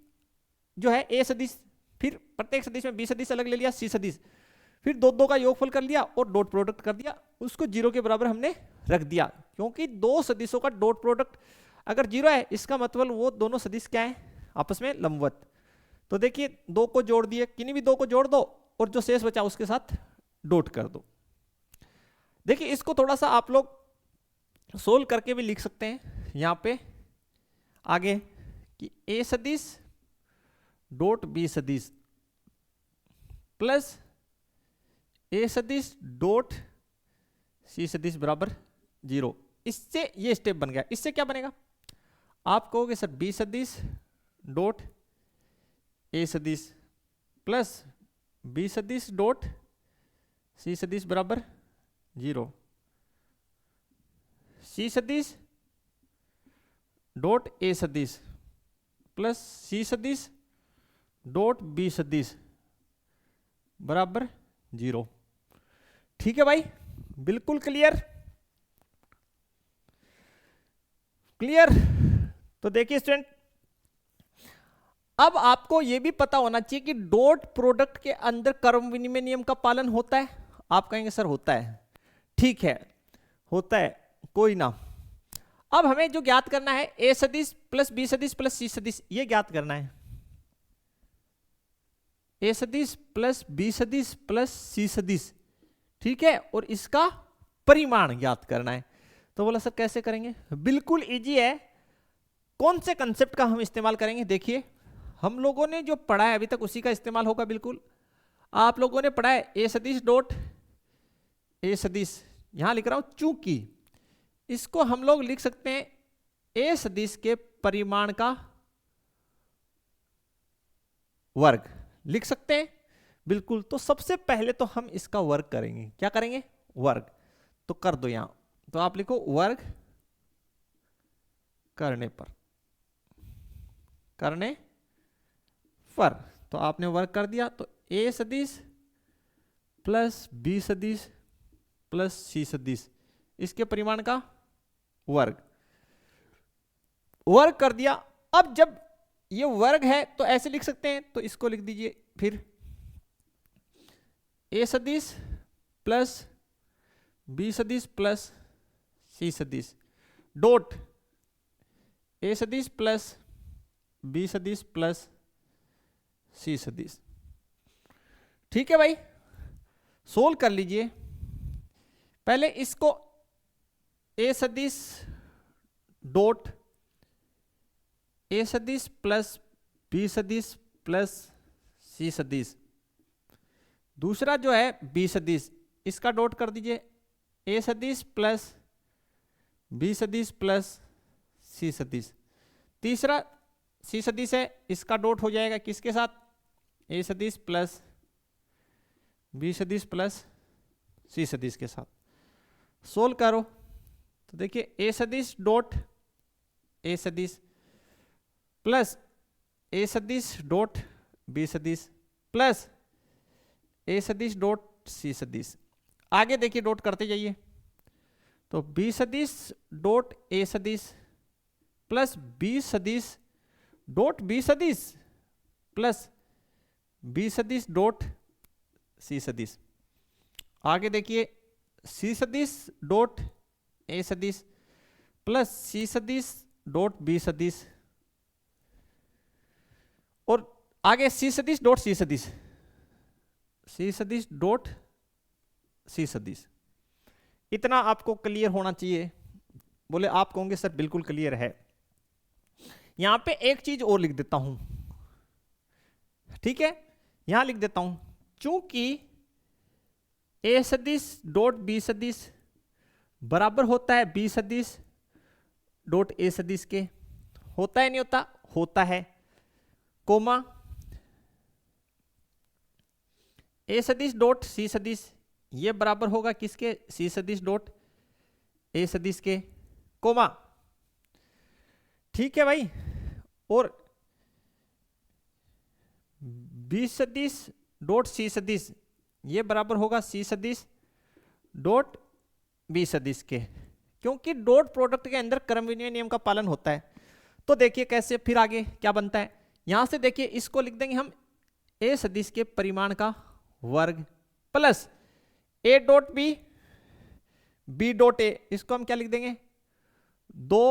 जो है ए सदिश, फिर प्रत्येक सदिश में बी सदिश अलग ले लिया, सी सदिश, फिर दो दो का योगफल कर लिया और डॉट प्रोडक्ट कर दिया, उसको 0 के बराबर हमने रख दिया। क्योंकि दो सदिशों का डॉट प्रोडक्ट अगर 0 है इसका मतलब वो दोनों सदिश क्या है आपस में लंबवत। तो देखिए दो को जोड़ दिए, किन्हीं भी दो को जोड़ दो और जो शेष बचा उसके साथ डॉट कर दो। देखिए इसको थोड़ा सा आप लोग सोल्व करके भी लिख सकते हैं यहां पे आगे कि ए सदिश डॉट बी सदिश प्लस ए सदिश डॉट सी सदिश बराबर 0। इससे ये स्टेप बन गया। इससे क्या बनेगा, आप कहोगे सर बी सदिश डॉट ए सदिश प्लस बी सदिश डॉट सी सदिश बराबर 0, सी सदिश डॉट ए सदिश प्लस सी सदिश डॉट बी सदिश बराबर 0। ठीक है भाई, बिल्कुल क्लियर। क्लियर। तो देखिए स्टूडेंट, अब आपको यह भी पता होना चाहिए कि डॉट प्रोडक्ट के अंदर क्रम विनिमय नियम का पालन होता है। आप कहेंगे सर होता है, ठीक है होता है, कोई ना। अब हमें जो ज्ञात करना है ए सदिश प्लस बी सदिश प्लस सी सदिश, ये ज्ञात करना है। ए सदिश प्लस बी सदिश प्लस सी सदिश, ठीक है, और इसका परिमाण ज्ञात करना है। तो बोला सर कैसे करेंगे? बिल्कुल इजी है। कौन से कंसेप्ट का हम इस्तेमाल करेंगे? देखिए हम लोगों ने जो पढ़ा है अभी तक उसी का इस्तेमाल होगा। बिल्कुल आप लोगों ने पढ़ा है ए सदिश डॉट ए सदिश, यहां लिख रहा हूं चूंकि इसको हम लोग लिख सकते हैं ए सदिश के परिमाण का वर्ग, लिख सकते हैं बिल्कुल। तो सबसे पहले तो हम इसका वर्ग करेंगे। क्या करेंगे? वर्ग। तो कर दो यहां, तो आप लिखो वर्ग करने पर, करने पर। तो आपने वर्ग कर दिया, तो ए सदिश प्लस बी सदिश प्लस सी सदिश, इसके परिमाण का वर्ग, वर्ग कर दिया। अब जब ये वर्ग है तो ऐसे लिख सकते हैं, तो इसको लिख दीजिए फिर ए सदिश प्लस बी सदिश प्लस सी सदिश डॉट ए सदिश प्लस बी सदिश प्लस सी सदिश। ठीक है भाई, सोल्व कर लीजिए। पहले इसको ए सदिश डॉट ए सदिश प्लस बी सदिश प्लस सी सदिश, दूसरा जो है बी सदिश, इसका डॉट कर दीजिए ए सदिश प्लस बी सदिश प्लस सी सदिश, तीसरा सी सदिश है, इसका डॉट हो जाएगा किसके साथ? ए सदिश प्लस बी सदिश प्लस सी सदिश के साथ। सोल्व करो तो देखिए ए सदिश डॉट ए सदिश प्लस ए सदिश डॉट बी सदिश प्लस ए सदिश डॉट सी सदिश। आगे देखिए डॉट करते जाइए, तो बी सदिश डॉट ए सदिश प्लस बी सदिश डॉट बी सदिश प्लस बी सदिश डॉट सी सदिश। आगे देखिए सी सदिश डॉट ए सदिश प्लस सी सदिश डॉट बी सदिश, और आगे सी सदिश डॉट सी सदिश, सी सदिश डॉट सी सदिश। इतना आपको क्लियर होना चाहिए। बोले आप कहोगे सर बिल्कुल क्लियर है। यहां पे एक चीज और लिख देता हूं, ठीक है, यहां लिख देता हूं चूंकि ए सदिश डॉट बी सदिश बराबर होता है बी सदिश डॉट ए सदिश के, होता है नहीं होता? होता है, कोमा ए सदिश डॉट सी सदिश, ये बराबर होगा किसके? सी सदिश डॉट ए सदिश के, कोमा। ठीक है भाई, और बी सदिश डॉट सी सदिश, ये बराबर होगा सी सदिश डॉट बी सदिश के, क्योंकि डॉट प्रोडक्ट के अंदर क्रम विनिमय नियम का पालन होता है। तो देखिए कैसे फिर आगे क्या बनता है। यहां से देखिए इसको लिख देंगे हम ए सदिश के परिमाण का वर्ग plus A dot B B dot A, इसको हम क्या लिख देंगे? दो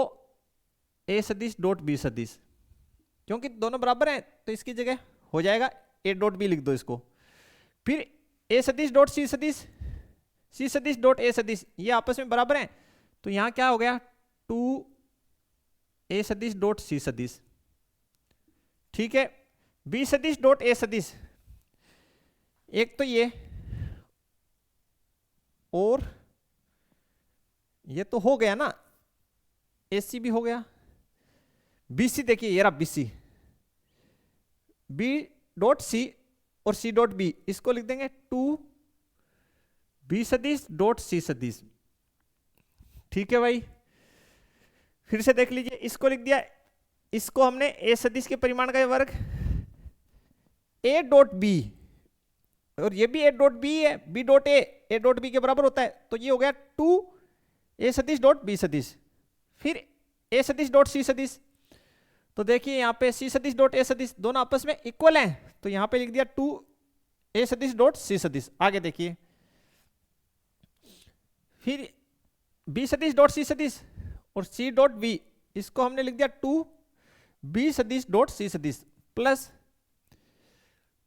ए सदिश डॉट बी सदिश, क्योंकि दोनों बराबर हैं तो इसकी जगह हो जाएगा ए डॉट बी लिख दो इसको। फिर ए सदिश डॉट सी सदिश, सी सदिश डॉट ए सदिश, ये आपस में बराबर हैं, तो यहां क्या हो गया? 2 ए सदिश डॉट सी सदिश। ठीक है, बी सदिश डॉट ए सदिश, एक तो ये और ये तो हो गया ना, एसी भी हो गया। बीसी देखिए ये रहा बीसी, बी डॉट सी और सी डॉट बी, इसको लिख देंगे 2 बी सदिश डॉट सी सदिश। ठीक है भाई, फिर से देख लीजिए, इसको लिख दिया, इसको हमने ए सदिश के परिमाण का वर्ग ए डॉट बी, और ये भी ए डॉट बी है, B dot A dot B के बराबर होता है, तो ये हो गया 2 ए सदिश डॉट बी सदिश, फिर ए सदिश डॉट सी सदिश। तो देखिए यहाँ पे सी सदिश डॉट ए सदिश दोनों आपस में इक्वल हैं, तो यहाँ पे लिख दिया 2 ए सदिश डॉट सी सदिश। आगे देखिए, फिर बी सदिश डॉट सी सदिश और सी डॉट बी, इसको हमने लिख दिया 2 बी सदिश डॉट सी सदिश प्लस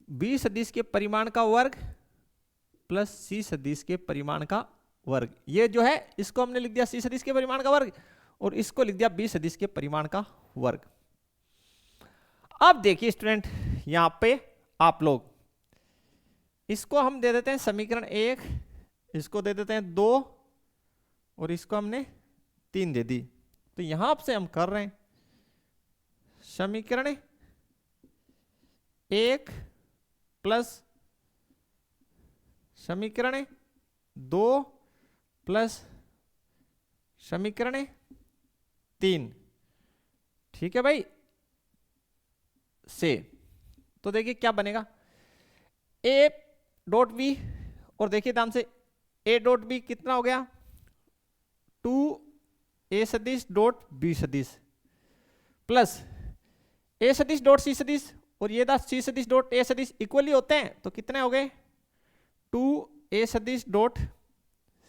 बी सदिश के परिमाण का वर्ग प्लस सी सदिश के परिमाण का वर्ग। ये जो है इसको हमने लिख दिया सी सदिश के परिमाण का वर्ग और इसको लिख दिया बी सदिश के परिमाण का वर्ग। अब देखिए स्टूडेंट, यहां पे आप लोग इसको हम दे देते हैं समीकरण 1, इसको दे देते हैं 2 और इसको हमने 3 दे दी। तो यहां से हम कर रहे हैं समीकरण 1 प्लस समीकरण 2 प्लस समीकरण 3। ठीक है भाई, से तो देखिए क्या बनेगा, ए डॉट बी, और देखिए ध्यान से ए डॉट बी कितना हो गया 2 ए सदिश डॉट बी सदिश प्लस ए सदिश डॉट सी सदिश, और ये सी सदिश डॉट ए सदिश इक्वली होते हैं, तो कितने हो गए 2 ए सदिश डॉट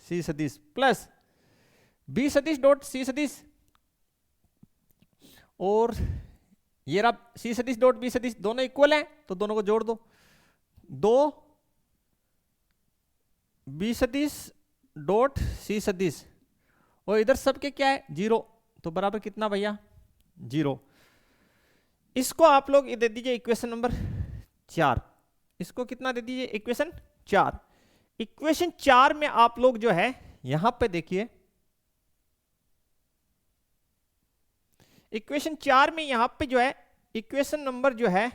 सी सदिश प्लस बी सदिश डॉट सी सदिश, और ये रहा सी सदिश डॉट बी सदिश, दोनों इक्वल हैं तो दोनों को जोड़ दो, 2 बी सदिश डॉट सी सदिश, और इधर सबके क्या है 0, तो बराबर कितना भैया 0। इसको आप लोग दे दीजिए इक्वेशन नंबर 4, इसको कितना दे दीजिए इक्वेशन 4। इक्वेशन 4 में आप लोग जो है यहां पे देखिए, इक्वेशन 4 में यहां पे जो है इक्वेशन नंबर जो है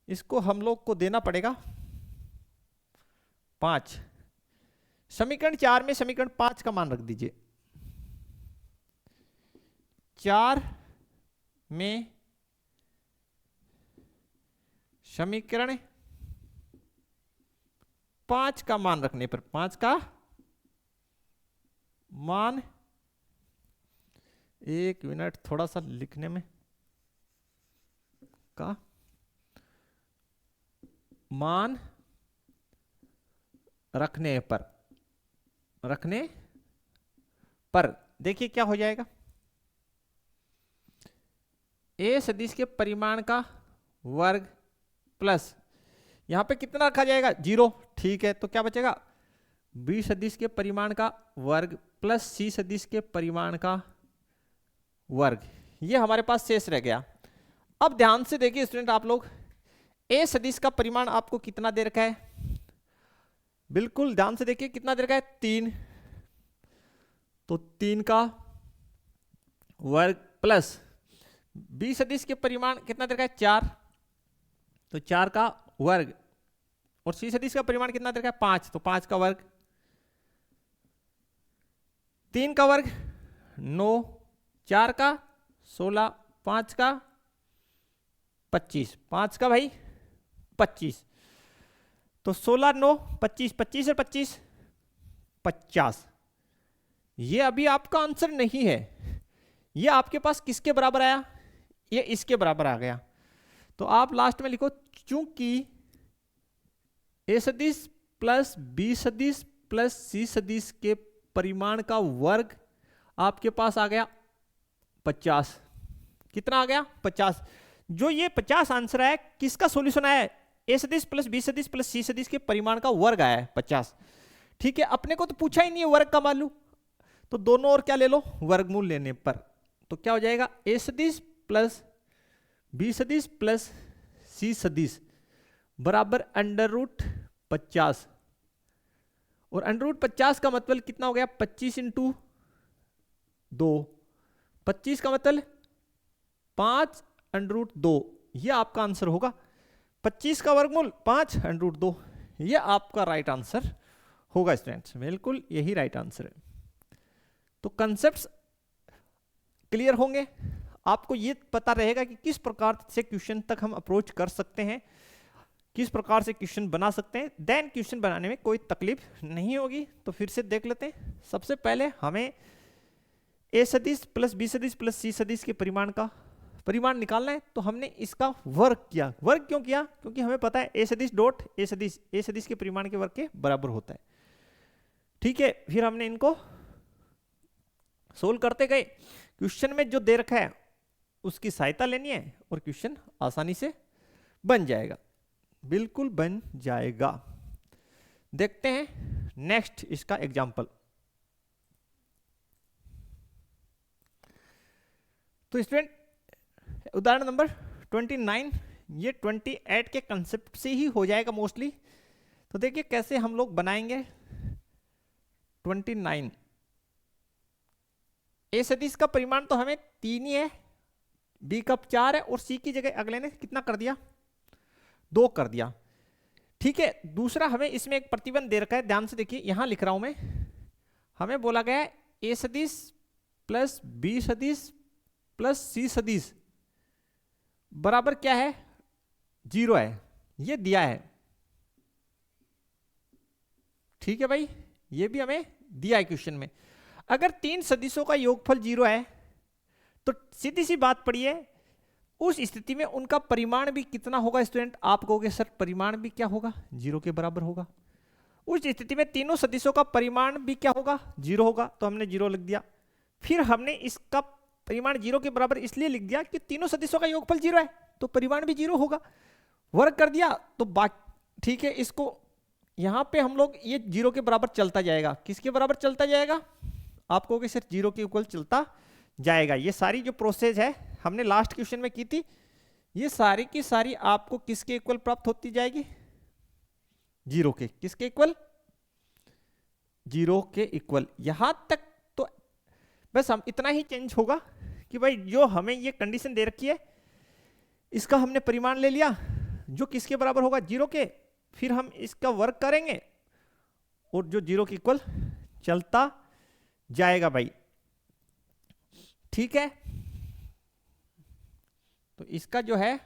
इसको हम लोग को देना पड़ेगा 5। समीकरण 4 में समीकरण 5 का मान रख दीजिए, 4 में समीकरण 5 का मान रखने पर 5 का मान, एक मिनट थोड़ा सा लिखने में का मान रखने पर देखिए क्या हो जाएगा, ए सदिश के परिमाण का वर्ग प्लस यहां पे कितना रखा जाएगा 0। ठीक है, तो क्या बचेगा बी सदिश के परिमाण का वर्ग प्लस सी सदिश के परिमाण का वर्ग, ये हमारे पास शेष रह गया। अब ध्यान से देखिए स्टूडेंट आप लोग, ए सदिश का परिमाण आपको कितना दे रखा है, बिल्कुल ध्यान से देखिए कितना दे रखा है 3, तो 3 का वर्ग प्लस बी सदिश के परिमाण कितना दे रखा है 4, तो 4 का वर्ग, और सी सदिश का परिमाण कितना दे रखा है 5, तो 5 का वर्ग, 3 का वर्ग 9, 4 का 16, 5 का 25, 5 का भाई 25, तो 16 9 25, 25 और 25 50। ये अभी आपका आंसर नहीं है, ये आपके पास किसके बराबर आया, ये इसके बराबर आ गया। तो आप लास्ट में लिखो चूंकि ए सदिश प्लस बी सदिश प्लस सी सदिश के परिमाण का वर्ग आपके पास आ गया 50। कितना आ गया 50। जो ये 50 आंसर है किसका सॉल्यूशन आया है, ए सदिश प्लस बी सदिश प्लस सी सदिश के परिमाण का वर्ग आया है 50। ठीक है, अपने को तो पूछा ही नहीं है वर्ग का मालूम, तो दोनों और क्या ले लो वर्गमूल लेने पर, तो क्या हो जाएगा ए सदिश प्लस बी सदिश प्लस सी सदिश बराबर अंडर रूट 50, और अंडर रूट 50 का मतलब कितना हो गया 25 इंटू 2, 25 का मतलब 5 अंडर रूट 2, ये आपका आंसर होगा 25 का वर्गमूल 5 √2, ये आपका राइट आंसर होगा स्टूडेंट्स, बिल्कुल यही राइट आंसर है। तो कंसेप्ट्स क्लियर होंगे, आपको ये पता रहेगा कि किस प्रकार से क्वेश्चन तक हम अप्रोच कर सकते हैं, किस प्रकार से क्वेश्चन बना सकते हैं, देन क्वेश्चन बनाने में कोई तकलीफ नहीं होगी। तो फिर से देख लेते हैं। सबसे पहले हमें a सदिश प्लस b सदिश प्लस c सदिश के परिमाण का परिमाण निकालना है। तो हमने इसका वर्ग किया। वर्ग क्यों किया? क्योंकि हमें पता है a सदिश डॉट a सदिश के परिमाण के वर्ग के बराबर होता है। ठीक है, फिर हमने इनको सोल्व करते गए। क्वेश्चन में जो दे रखा है उसकी सहायता लेनी है और क्वेश्चन आसानी से बन जाएगा, बिल्कुल बन जाएगा। देखते हैं नेक्स्ट इसका एग्जाम्पल। तो स्टूडेंट उदाहरण नंबर 29, ये 28 के कंसेप्ट से ही हो जाएगा मोस्टली। तो देखिए कैसे हम लोग बनाएंगे। 29 ए सदिश का परिमाण तो हमें 3 ही है, बी का 4 है और सी की जगह अगले ने कितना कर दिया? 2 कर दिया। ठीक है, दूसरा हमें इसमें एक प्रतिबंध दे रखा है, ध्यान से देखिए, यहां लिख रहा हूं मैं। हमें बोला गया है ए सदिश प्लस बी सदिश प्लस सी सदिश बराबर क्या है? 0 है, ये दिया है। ठीक है भाई, ये भी हमें दिया है क्वेश्चन में। अगर 3 सदिशों का योगफल 0 है तो सीधी सी बात पड़ी है, उस स्थिति में उनका परिमाण भी कितना होगा स्टूडेंट? आप कहोगे सर परिमाण भी क्या होगा? 0 के बराबर होगा। उस स्थिति में तीनों सदिशों का परिमाण भी क्या होगा? 0 होगा। तो हमने 0 लिख दिया। फिर हमने इसका परिमाण 0 के बराबर इसलिए लिख दिया कि तीनों सदिशों का योगफल 0 है तो परिमाण भी 0 होगा। वर्ग कर दिया तो ठीक है, इसको यहां पे हम लोग ये 0 के बराबर चलता जाएगा। किसके बराबर चलता जाएगा? आप कहोगे सर 0 के इक्वल चलता जाएगा। ये सारी जो प्रोसेस है हमने लास्ट क्वेश्चन में की थी, ये सारी की सारी आपको किसके इक्वल प्राप्त होती जाएगी? 0 के। किसके इक्वल? 0 के इक्वल। यहां तक तो बस हम इतना ही चेंज होगा कि भाई जो हमें ये कंडीशन दे रखी है इसका हमने परिमाण ले लिया जो किसके बराबर होगा? 0 के। फिर हम इसका वर्ग करेंगे और जो 0 के इक्वल चलता जाएगा भाई। ठीक है, तो इसका जो है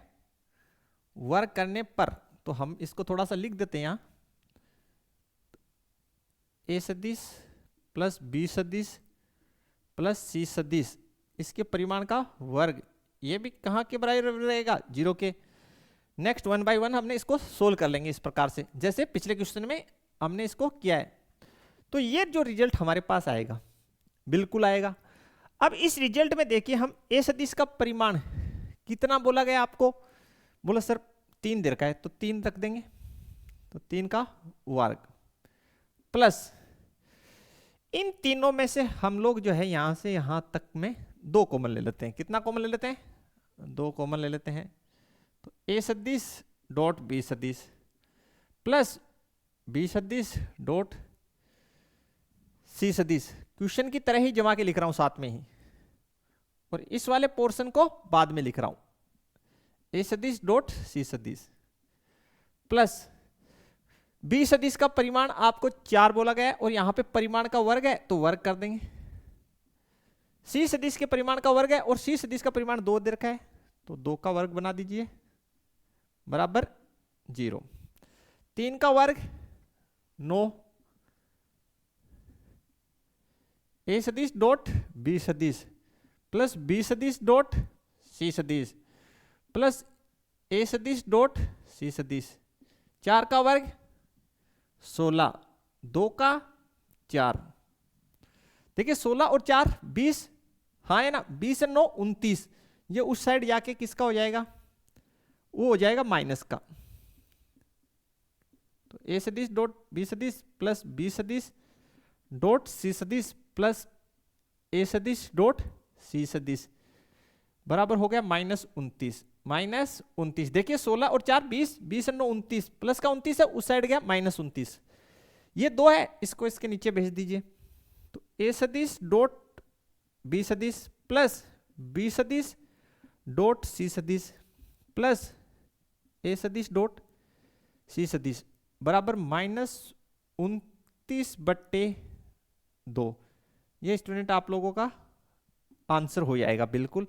वर्ग करने पर, तो हम इसको थोड़ा सा लिख देते हैं यहां, ए सदिश प्लस बी सदिश प्लस सी सदिश, इसके परिमाण का वर्ग, ये भी कहां के बराबर रहेगा? 0 के। नेक्स्ट 1 बाय 1 हमने इसको सोल्व कर लेंगे इस प्रकार से, जैसे पिछले क्वेश्चन में हमने इसको किया है। तो ये जो रिजल्ट हमारे पास आएगा, बिल्कुल आएगा। अब इस रिजल्ट में देखिए, हम ए सदिश का परिमाण कितना बोला गया आपको? बोला सर 3 दे रखा है तो 3 रख देंगे, तो 3 का वर्ग प्लस इन तीनों में से हम लोग जो है यहां से यहां तक में 2 कॉमन ले लेते हैं। कितना कॉमन ले लेते हैं? 2 कॉमन ले लेते हैं। तो ए सदिश डॉट बी सदिश प्लस बी सदिश डॉट सी सदिश, क्वेश्चन की तरह ही जमा के लिख रहा हूं साथ में ही, और इस वाले पोर्शन को बाद में लिख रहा हूं। ए सदिश डॉट सी सदिश प्लस बी सदिश का परिमाण आपको 4 बोला गया है और यहां पे परिमाण का वर्ग है तो वर्ग कर देंगे। सी सदिश के परिमाण का वर्ग है और सी सदिश का परिमाण 2 दे रखा है तो 2 का वर्ग बना दीजिए बराबर 0। 3 का वर्ग 9, ए सदिश डॉट बी सदिश प्लस बी सदिश डॉट सी सदिश प्लस ए सदिश डॉट सी सदिश, 4 का वर्ग 16, 2 का 4। देखिए 16 और 4 20, हाँ है ना, 20 और 9 29, ये उस साइड जाके किसका हो जाएगा? वो हो जाएगा माइनस का। तो ए सदिश डॉट बी सदिश प्लस बी सदिश डॉट सी सदिश प्लस ए सदिश डॉट सी सदिश बराबर हो गया -29। देखिए 16 और 4 20, 20 और 9 29, प्लस का 29 है, उस साइड गया -29। ये 2 है, इसको इसके नीचे भेज दीजिए। तो ए सदिश डॉट बी सदिश प्लस बी सदिश डॉट सी सदिश प्लस ए सदिश डॉट सी सदिश बराबर -29/2। ये स्टूडेंट आप लोगों का आंसर हो जाएगा। बिल्कुल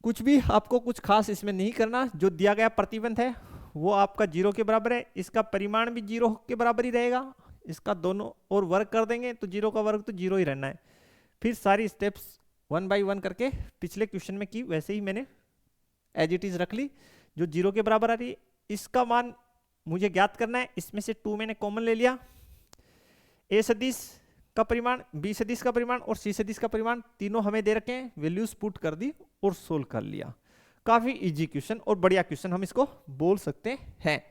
कुछ भी आपको कुछ खास इसमें नहीं करना, जो दिया गया प्रतिबंध है वो आपका 0 के बराबर है, इसका परिमाण भी 0 के बराबर ही रहेगा, इसका दोनों और वर्ग कर देंगे तो 0 का वर्ग तो 0 ही रहना है। फिर सारी स्टेप्स 1 बाई 1 करके पिछले क्वेश्चन में की वैसे ही मैंने एज इट इज रख ली। जो 0 के बराबर आ रही है इसका मान मुझे ज्ञात करना है, इसमें से 2 मैंने कॉमन ले लिया। ए सदिश का परिमाण, बी सदिश का परिमाण और सी सदिश का परिमाण तीनों हमें दे रखे हैं, वैल्यूज पुट कर दी और सोल्व कर लिया। काफी इजी क्वेश्चन और बढ़िया क्वेश्चन हम इसको बोल सकते हैं।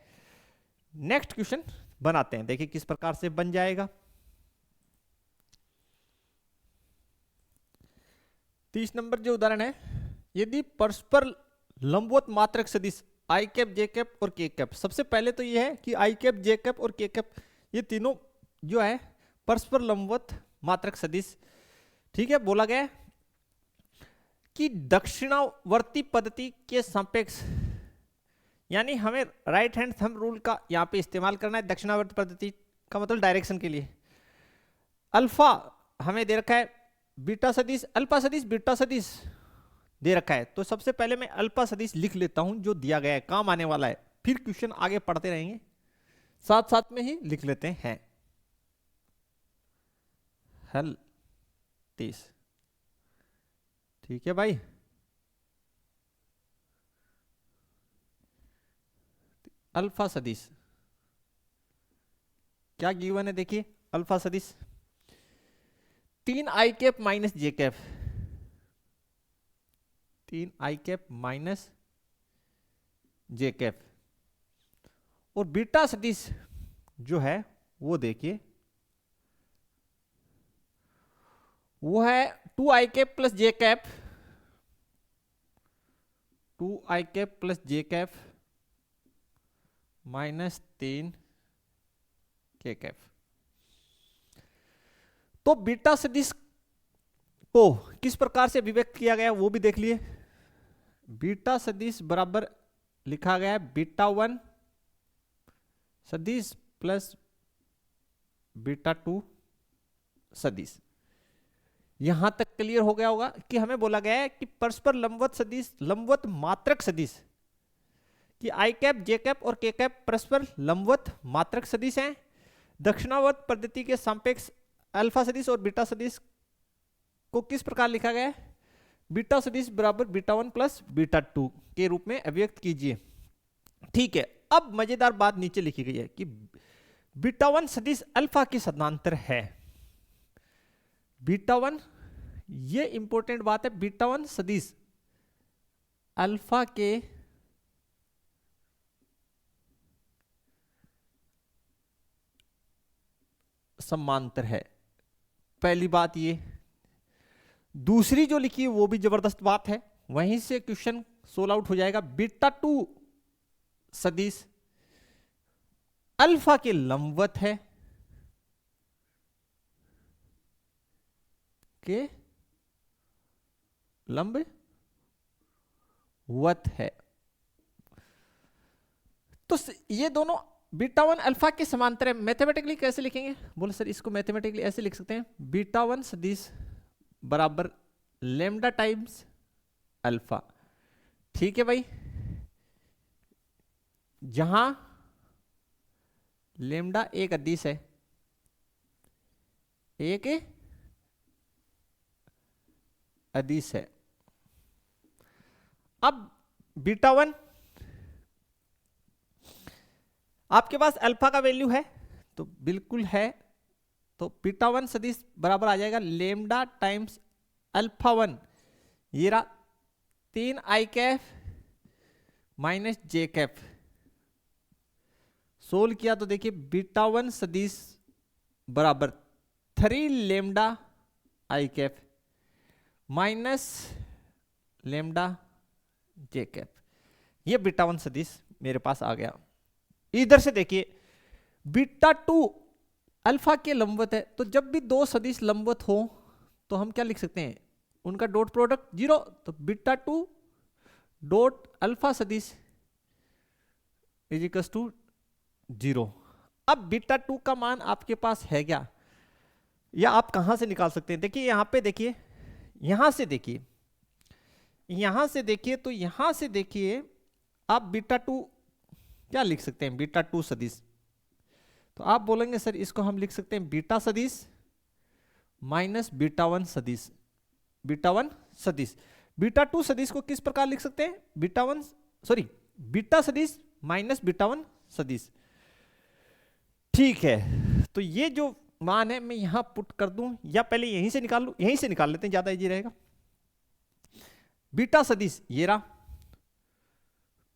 नेक्स्ट क्वेश्चन बनाते हैं, देखिए किस प्रकार से बन जाएगा। 30 नंबर जो उदाहरण है, यदि परस्पर लंबवत मात्रक सदिश आई कैप जे कैप और के कैप, सबसे पहले तो ये है कि आई कैप जे कैप और के कैप ये तीनों जो है परस्पर लंबवत मात्रक सदिश, ठीक है। बोला गया है कि दक्षिणावर्ती पद्धति के सापेक्ष, यानी हमें राइट हैंड थंब रूल का यहां पे इस्तेमाल करना है। दक्षिणावर्ती पद्धति का मतलब डायरेक्शन के लिए। अल्फा हमें दे रखा है, बीटा सदिश, अल्फा सदिश, बीटा सदिश दे रखा है। तो सबसे पहले मैं अल्फा सदिश लिख लेता हूं जो दिया गया है, काम आने वाला है, फिर क्वेश्चन आगे पढ़ते रहेंगे, साथ साथ में ही लिख लेते हैं। हल 30, ठीक है भाई। अल्फा सदिश क्या गिवन है, देखिए अल्फा सदिश 3 आई कैप माइनस जे कैप, 3 आई कैप माइनस जे कैप, और बीटा सदिश जो है वो देखिए वो है 2 आई कैप प्लस जे कैप, 2 आई कैप प्लस जे कैप माइनस 3 के कैप। तो बीटा सदिश को किस प्रकार से अभिव्यक्त किया गया वो भी देख लिए। बीटा सदिश बराबर लिखा गया है बीटा 1 सदिश प्लस बीटा 2 सदिश। यहां तक क्लियर हो गया होगा कि हमें बोला गया है कि परस्पर लंबवत सदिश, लंबवत मात्रक सदिश कि आई कैप जे कैप और के कैप परस्पर लंबवत मात्रक सदिश हैं। दक्षिणावर्त पद्धति के सापेक्ष अल्फा सदिश और बीटा सदिश को किस प्रकार लिखा गया है, बीटा सदिश बराबर बीटा 1 प्लस बीटा 2 के रूप में अभिव्यक्त कीजिए, ठीक है। अब मजेदार बात नीचे लिखी गई है कि बीटा 1 सदिश अल्फा के समानांतर है। बीटा 1, ये इंपॉर्टेंट बात है, बीटा 1 सदिश अल्फा के समांतर है, पहली बात ये। दूसरी जो लिखी है वो भी जबरदस्त बात है, वहीं से क्वेश्चन सोल्व आउट हो जाएगा। बीटा 2 सदिश अल्फा के लंबवत है, के लंबवत है। तो ये दोनों बीटा 1 अल्फा के समांतर है। मैथमेटिकली कैसे लिखेंगे, बोले सर इसको मैथमेटिकली ऐसे लिख सकते हैं, बीटा 1 सदिश बराबर लैम्डा टाइम्स अल्फा, ठीक है भाई। जहां लैम्डा एक अदिश है, एक अदिश है। अब बीटा 1 आपके पास अल्फा का वैल्यू है तो बिल्कुल है, तो बीटा 1 सदिश बराबर आ जाएगा लैम्डा टाइम्स अल्फा 1, ये रहा 3 आई कैप माइनस जे कैप। सोल्व किया तो देखिए बीटा 1 सदिश बराबर 3 लैम्डा आई कैप माइनस लैम्डा जे कैप, ये बीटा 1 सदिश मेरे पास आ गया। इधर से देखिए बीटा 2 अल्फा के लंबवत है, तो जब भी दो सदिश लंबवत हो तो हम क्या लिख सकते हैं, उनका डॉट प्रोडक्ट 0, तो बीटा 2 डॉट अल्फा सदिश इज इक्वल्स टू 0। अब बीटा 2 का मान आपके पास है क्या, या आप कहां से निकाल सकते हैं? देखिए यहां पे देखिए, यहां से देखिए, यहां से देखिए, तो यहां से देखिए आप बीटा 2 क्या लिख सकते हैं? बीटा 2 सदिश। तो आप बोलेंगे सर इसको हम लिख सकते हैं बीटा सदिश माइनस बीटा 1 सदिश। बीटा 1 सदिश, बीटा 2 सदिश को किस प्रकार लिख सकते हैं? बीटा 1 सॉरी बीटा सदिश माइनस बीटा 1 सदिश। ठीक है, तो ये जो मान है मैं यहां पुट कर दूं, या पहले यहीं से निकाल लूं? यहीं से निकाल लेते हैं, ज्यादा इजी रहेगा। बीटा सदिश ये रहा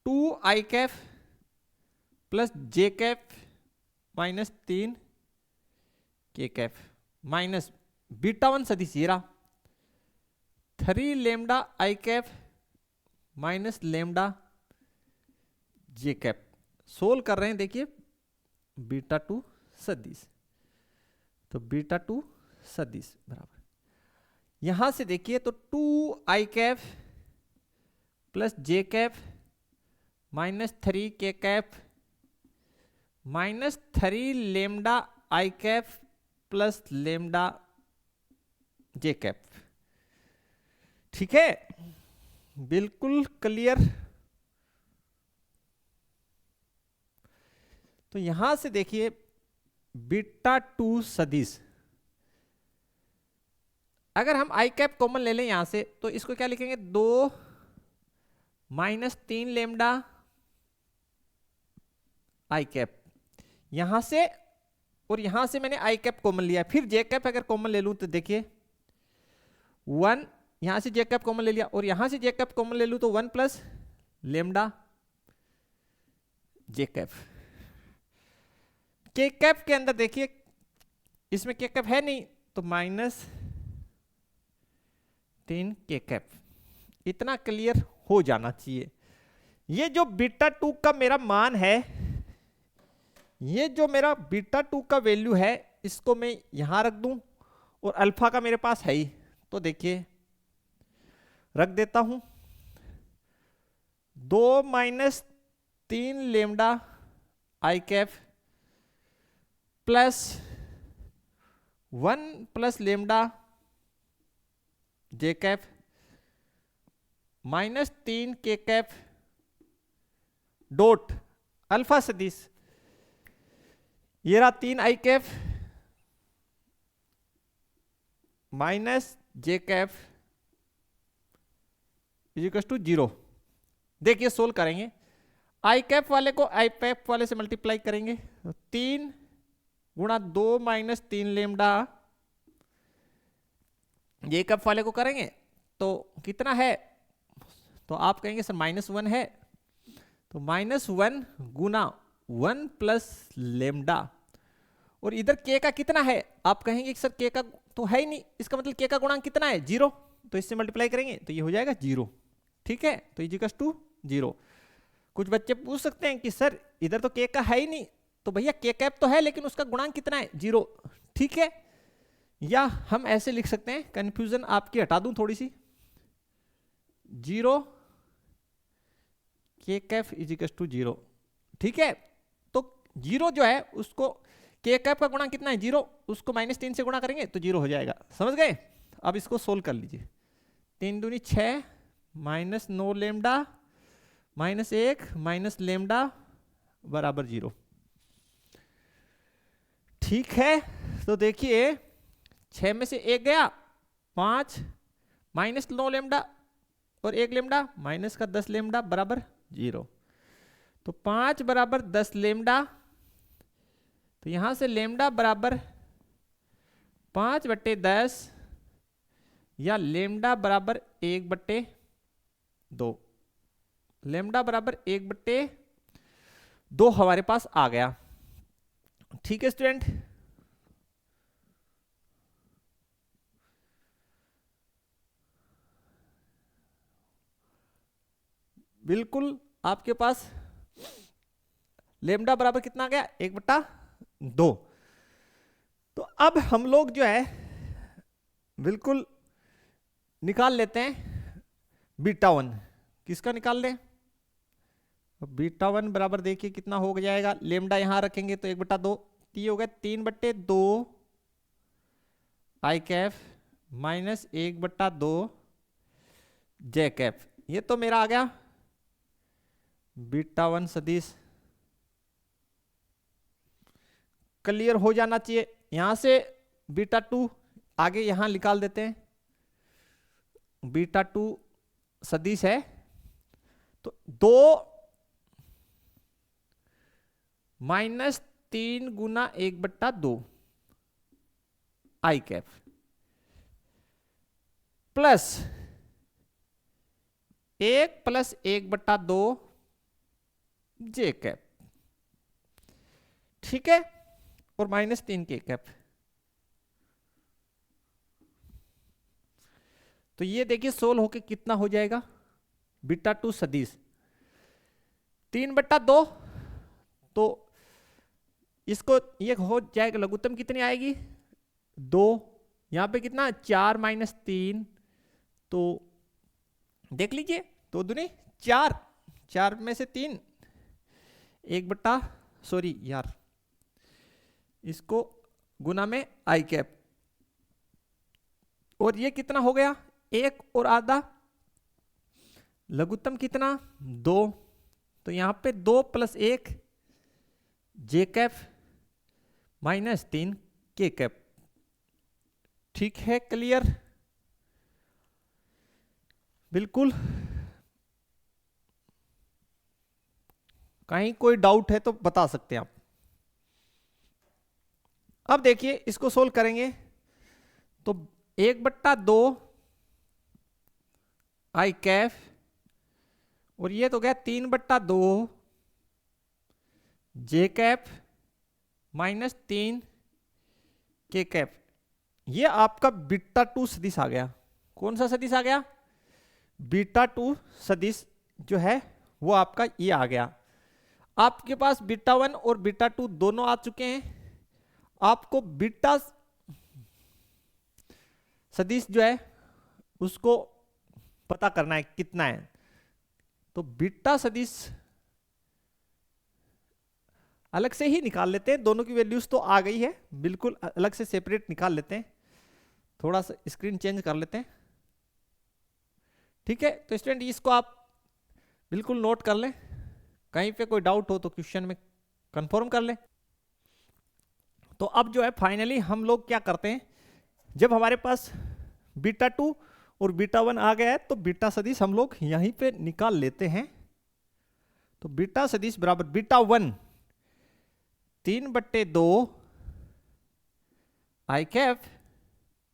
2i cap plus j cap minus 3k cap minus beta 1 सदिश ये रहा 3 lambda i cap minus lambda j cap. Solve कर रहे हैं, देखिए बीटा 2 सदिश, तो बीटा 2 सदिश बराबर, यहां से देखिए तो 2i cap plus j cap minus 3k cap minus 3 lambda i cap plus lambda j cap. ठीक है, बिल्कुल क्लियर। तो यहां से देखिए बीटा 2 सदिश, अगर हम आई कैप कॉमन ले लें यहां से, तो इसको क्या लिखेंगे? 2 माइनस 3 लेमडा आई कैप यहां से, और यहां से मैंने आई कैप कॉमन लिया। फिर जे कैप अगर कॉमन ले लूं तो देखिए 1, यहां से जे कैप कॉमन ले लिया, और यहां से जे कैप कॉमन ले लूं तो 1 प्लस लेमडा जे कैप। के कैप के अंदर देखिए इसमें के कैप है नहीं, तो माइनस 3 के कैप। इतना क्लियर हो जाना चाहिए। ये जो बीटा 2 का मेरा मान है, ये जो मेरा बीटा 2 का वैल्यू है, इसको मैं यहां रख दूं, और अल्फा का मेरे पास है ही, तो देखिए रख देता हूं 2 minus 3 lambda i cap plus 1 plus lambda j cap minus 3 k cap dot alpha सदिश, ये रहा 3 i cap minus j cap is equal to 0। देखिए सोल्व करेंगे, आई कैफ वाले को आई कैफ वाले से मल्टीप्लाई करेंगे, तो 3 गुणा 2 माइनस 3 लेमडा जे कैफ वाले को करेंगे तो कितना है? तो आप कहेंगे सर -1 है, तो -1 गुना 1 प्लस लेमडा, और इधर के का कितना है? आप कहेंगे सर के का तो है ही नहीं, इसका मतलब के का गुणांक कितना है? 0। तो इससे मल्टीप्लाई करेंगे तो ये हो जाएगा 0। ठीक है, तो इज इक्वल टू 0। कुछ बच्चे पूछ सकते हैं कि सर इधर तो के का है ही नहीं, तो भैया के कैप तो है लेकिन उसका गुणांक कितना है? 0। ठीक है, या हम ऐसे लिख सकते हैं, कंफ्यूजन आपकी हटा दूं थोड़ी सी, 0 के कैफ इज इक्वल टू 0। ठीक है, तो 0 जो है उसको के कैप का गुणांक कितना है? 0, उसको -3 से गुणा करेंगे तो 0 हो जाएगा। समझ गए? अब इसको सोल्व कर लीजिए। 3 दूनी 6 minus 9 lambda minus 1 minus lambda बराबर 0। ठीक है, तो देखिए 6 में से 1 गया, 5 माइनस 9 लेमडा और 1 लेमडा माइनस का 10 लेमडा बराबर 0। तो 5 बराबर 10 लेमडा, तो यहां से लेमडा बराबर 5/10 या लेमडा बराबर 1/2। लेमडा बराबर 1/2 हमारे पास आ गया। ठीक है स्टूडेंट, बिल्कुल आपके पास लेमडा बराबर कितना आ गया? 1/2। तो अब हम लोग जो है बिल्कुल निकाल लेते हैं बीटा 1। किसका निकाल लें? तो बीटा 1 बराबर देखिए कितना हो जाएगा, लेमडा यहां रखेंगे तो 1/2, तो ये हो गया 3/2 आई कैफ माइनस 1/2 जे कैफ। ये तो मेरा आ गया बीटा 1 सदिश। क्लियर हो जाना चाहिए। यहां से बीटा 2 आगे यहां निकाल देते हैं, बीटा 2 सदिश है तो 2 माइनस 3 गुना 1/2 आई कैप प्लस 1 प्लस 1/2 जे कैप, ठीक है, और माइनस 3 के कैप। तो ये देखिए सोल्व होके कितना हो जाएगा, बीटा 2 सदिश 3/2, तो इसको ये हो जाएगा लघुत्तम कितनी आएगी 2, यहां पे कितना 4 माइनस 3, तो देख लीजिए 2 दूनी 4, 4 में से 3 सॉरी यार, इसको गुना में आई कैप, और ये कितना हो गया 1 और आधा, लघुत्तम कितना 2, तो यहां पे 2 प्लस 1 जे कैप माइनस 3 के कैप। ठीक है, क्लियर, बिल्कुल। कहीं कोई डाउट है तो बता सकते हैं आप। अब देखिए इसको सोल्व करेंगे तो 1/2 आई कैफ, और ये तो गया 3/2 जे कैप माइनस 3 के कैप। ये आपका बीटा 2 सदिश आ गया। कौन सा सदिश आ गया, बीटा 2 सदिश जो है वो आपका ये आ गया। आपके पास बीटा 1 और बीटा 2 दोनों आ चुके हैं। आपको बीटा सदिश जो है उसको पता करना है कितना है, तो बीटा सदिश अलग से ही निकाल लेते हैं, दोनों की वैल्यूज तो आ गई है, बिल्कुल अलग से सेपरेट निकाल लेते हैं। थोड़ा सा स्क्रीन चेंज कर लेते हैं, ठीक है। तो स्टूडेंट इसको आप बिल्कुल नोट कर लें, कहीं पे कोई डाउट हो तो क्वेश्चन में कंफर्म कर लें। तो अब जो है फाइनली हम लोग क्या करते हैं, जब हमारे पास बीटा 2 और बीटा 1 आ गया है तो बीटा सदिश हम लोग यहीं पे निकाल लेते हैं। तो बीटा सदिश बराबर बीटा 1 3/2 आई कैप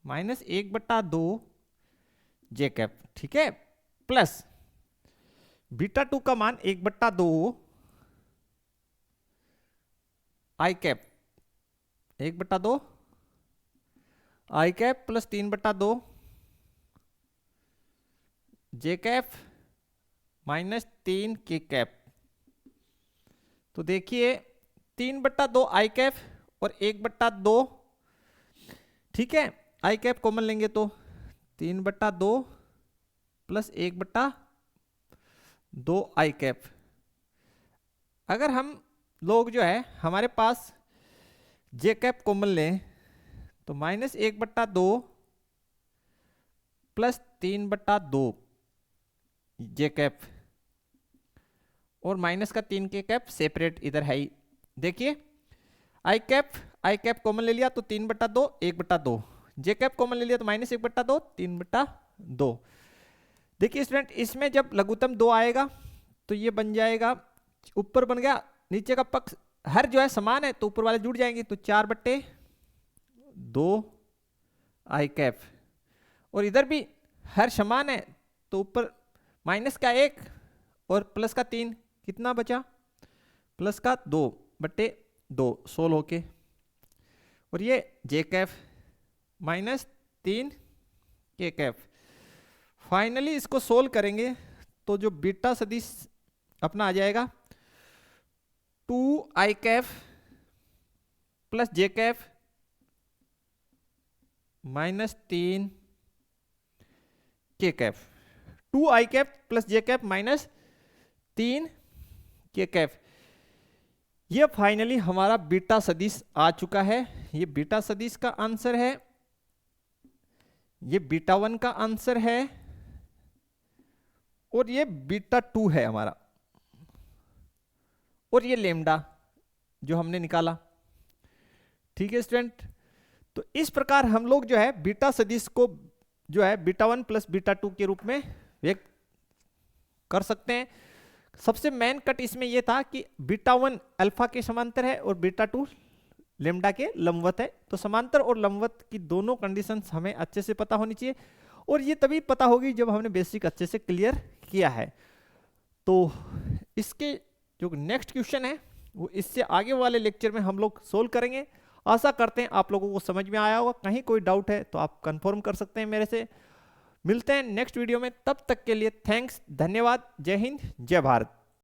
माइनस 1/2 जे कैप, ठीक है, प्लस बीटा 2 का मान 1/2 आई कैप 1/2 आई कैप प्लस 3/2 जे कैप माइनस 3 के कैप। तो देखिए 3/2 आई कैप और 1/2, ठीक है, आई कैप कॉमन लेंगे तो 3/2 प्लस 1/2 आई कैप। अगर हम लोग जो है हमारे पास जे कैप कॉमन लें तो माइनस 1/2 प्लस 3/2 जे कैप, और माइनस का 3 के कैप सेपरेट इधर है ही। देखिए आई कैप कॉमन ले लिया तो 3/2 1/2, जे कैप कॉमन ले लिया तो माइनस 1/2 3/2। देखिए स्टूडेंट इसमें जब लघुत्तम 2 आएगा तो ये बन जाएगा, ऊपर बन गया, नीचे का पक्ष हर जो है समान है तो ऊपर वाले जुड़ जाएंगे, तो 4/2 आई कैप, और इधर भी हर समान है तो ऊपर माइनस का 1 और प्लस का 3, कितना बचा प्लस का 2/2 सोल्व होके, और ये जे कैप माइनस 3 के कैप। फाइनली इसको सोल्व करेंगे तो जो बीटा सदिश अपना आ जाएगा 2 आई कैप प्लस जे कैप माइनस 3 के कैप, 2 आई कैप प्लस जे कैप माइनस 3 के कैफ। ये फाइनली हमारा बीटा सदिश आ चुका है। ये बीटा सदिश का आंसर है, ये बीटा 1 का आंसर है और ये बीटा 2 है हमारा, और ये लेमडा जो हमने निकाला। ठीक है स्टूडेंट, तो इस प्रकार हम लोग जो है बीटा सदिश को जो है बीटा 1 प्लस बीटा 2 के रूप में व्यक्त कर सकते हैं। सबसे मेन कट इसमें यह था कि बीटा 1 अल्फा के समांतर है और बीटा 2 लेमडा के लंबवत है। तो समांतर और लंबवत की दोनों कंडीशंस हमें अच्छे से पता होनी चाहिए, और ये तभी पता होगी जब हमने बेसिक अच्छे से क्लियर किया है। तो इसके जो नेक्स्ट क्वेश्चन है वो इससे आगे वाले लेक्चर में हम लोग सोल्व करेंगे। आशा करते हैं आप लोगों को समझ में आया होगा। कहीं कोई डाउट है तो आप कंफर्म कर सकते हैं मेरे से। मिलते हैं नेक्स्ट वीडियो में, तब तक के लिए थैंक्स, धन्यवाद, जय हिंद, जय भारत।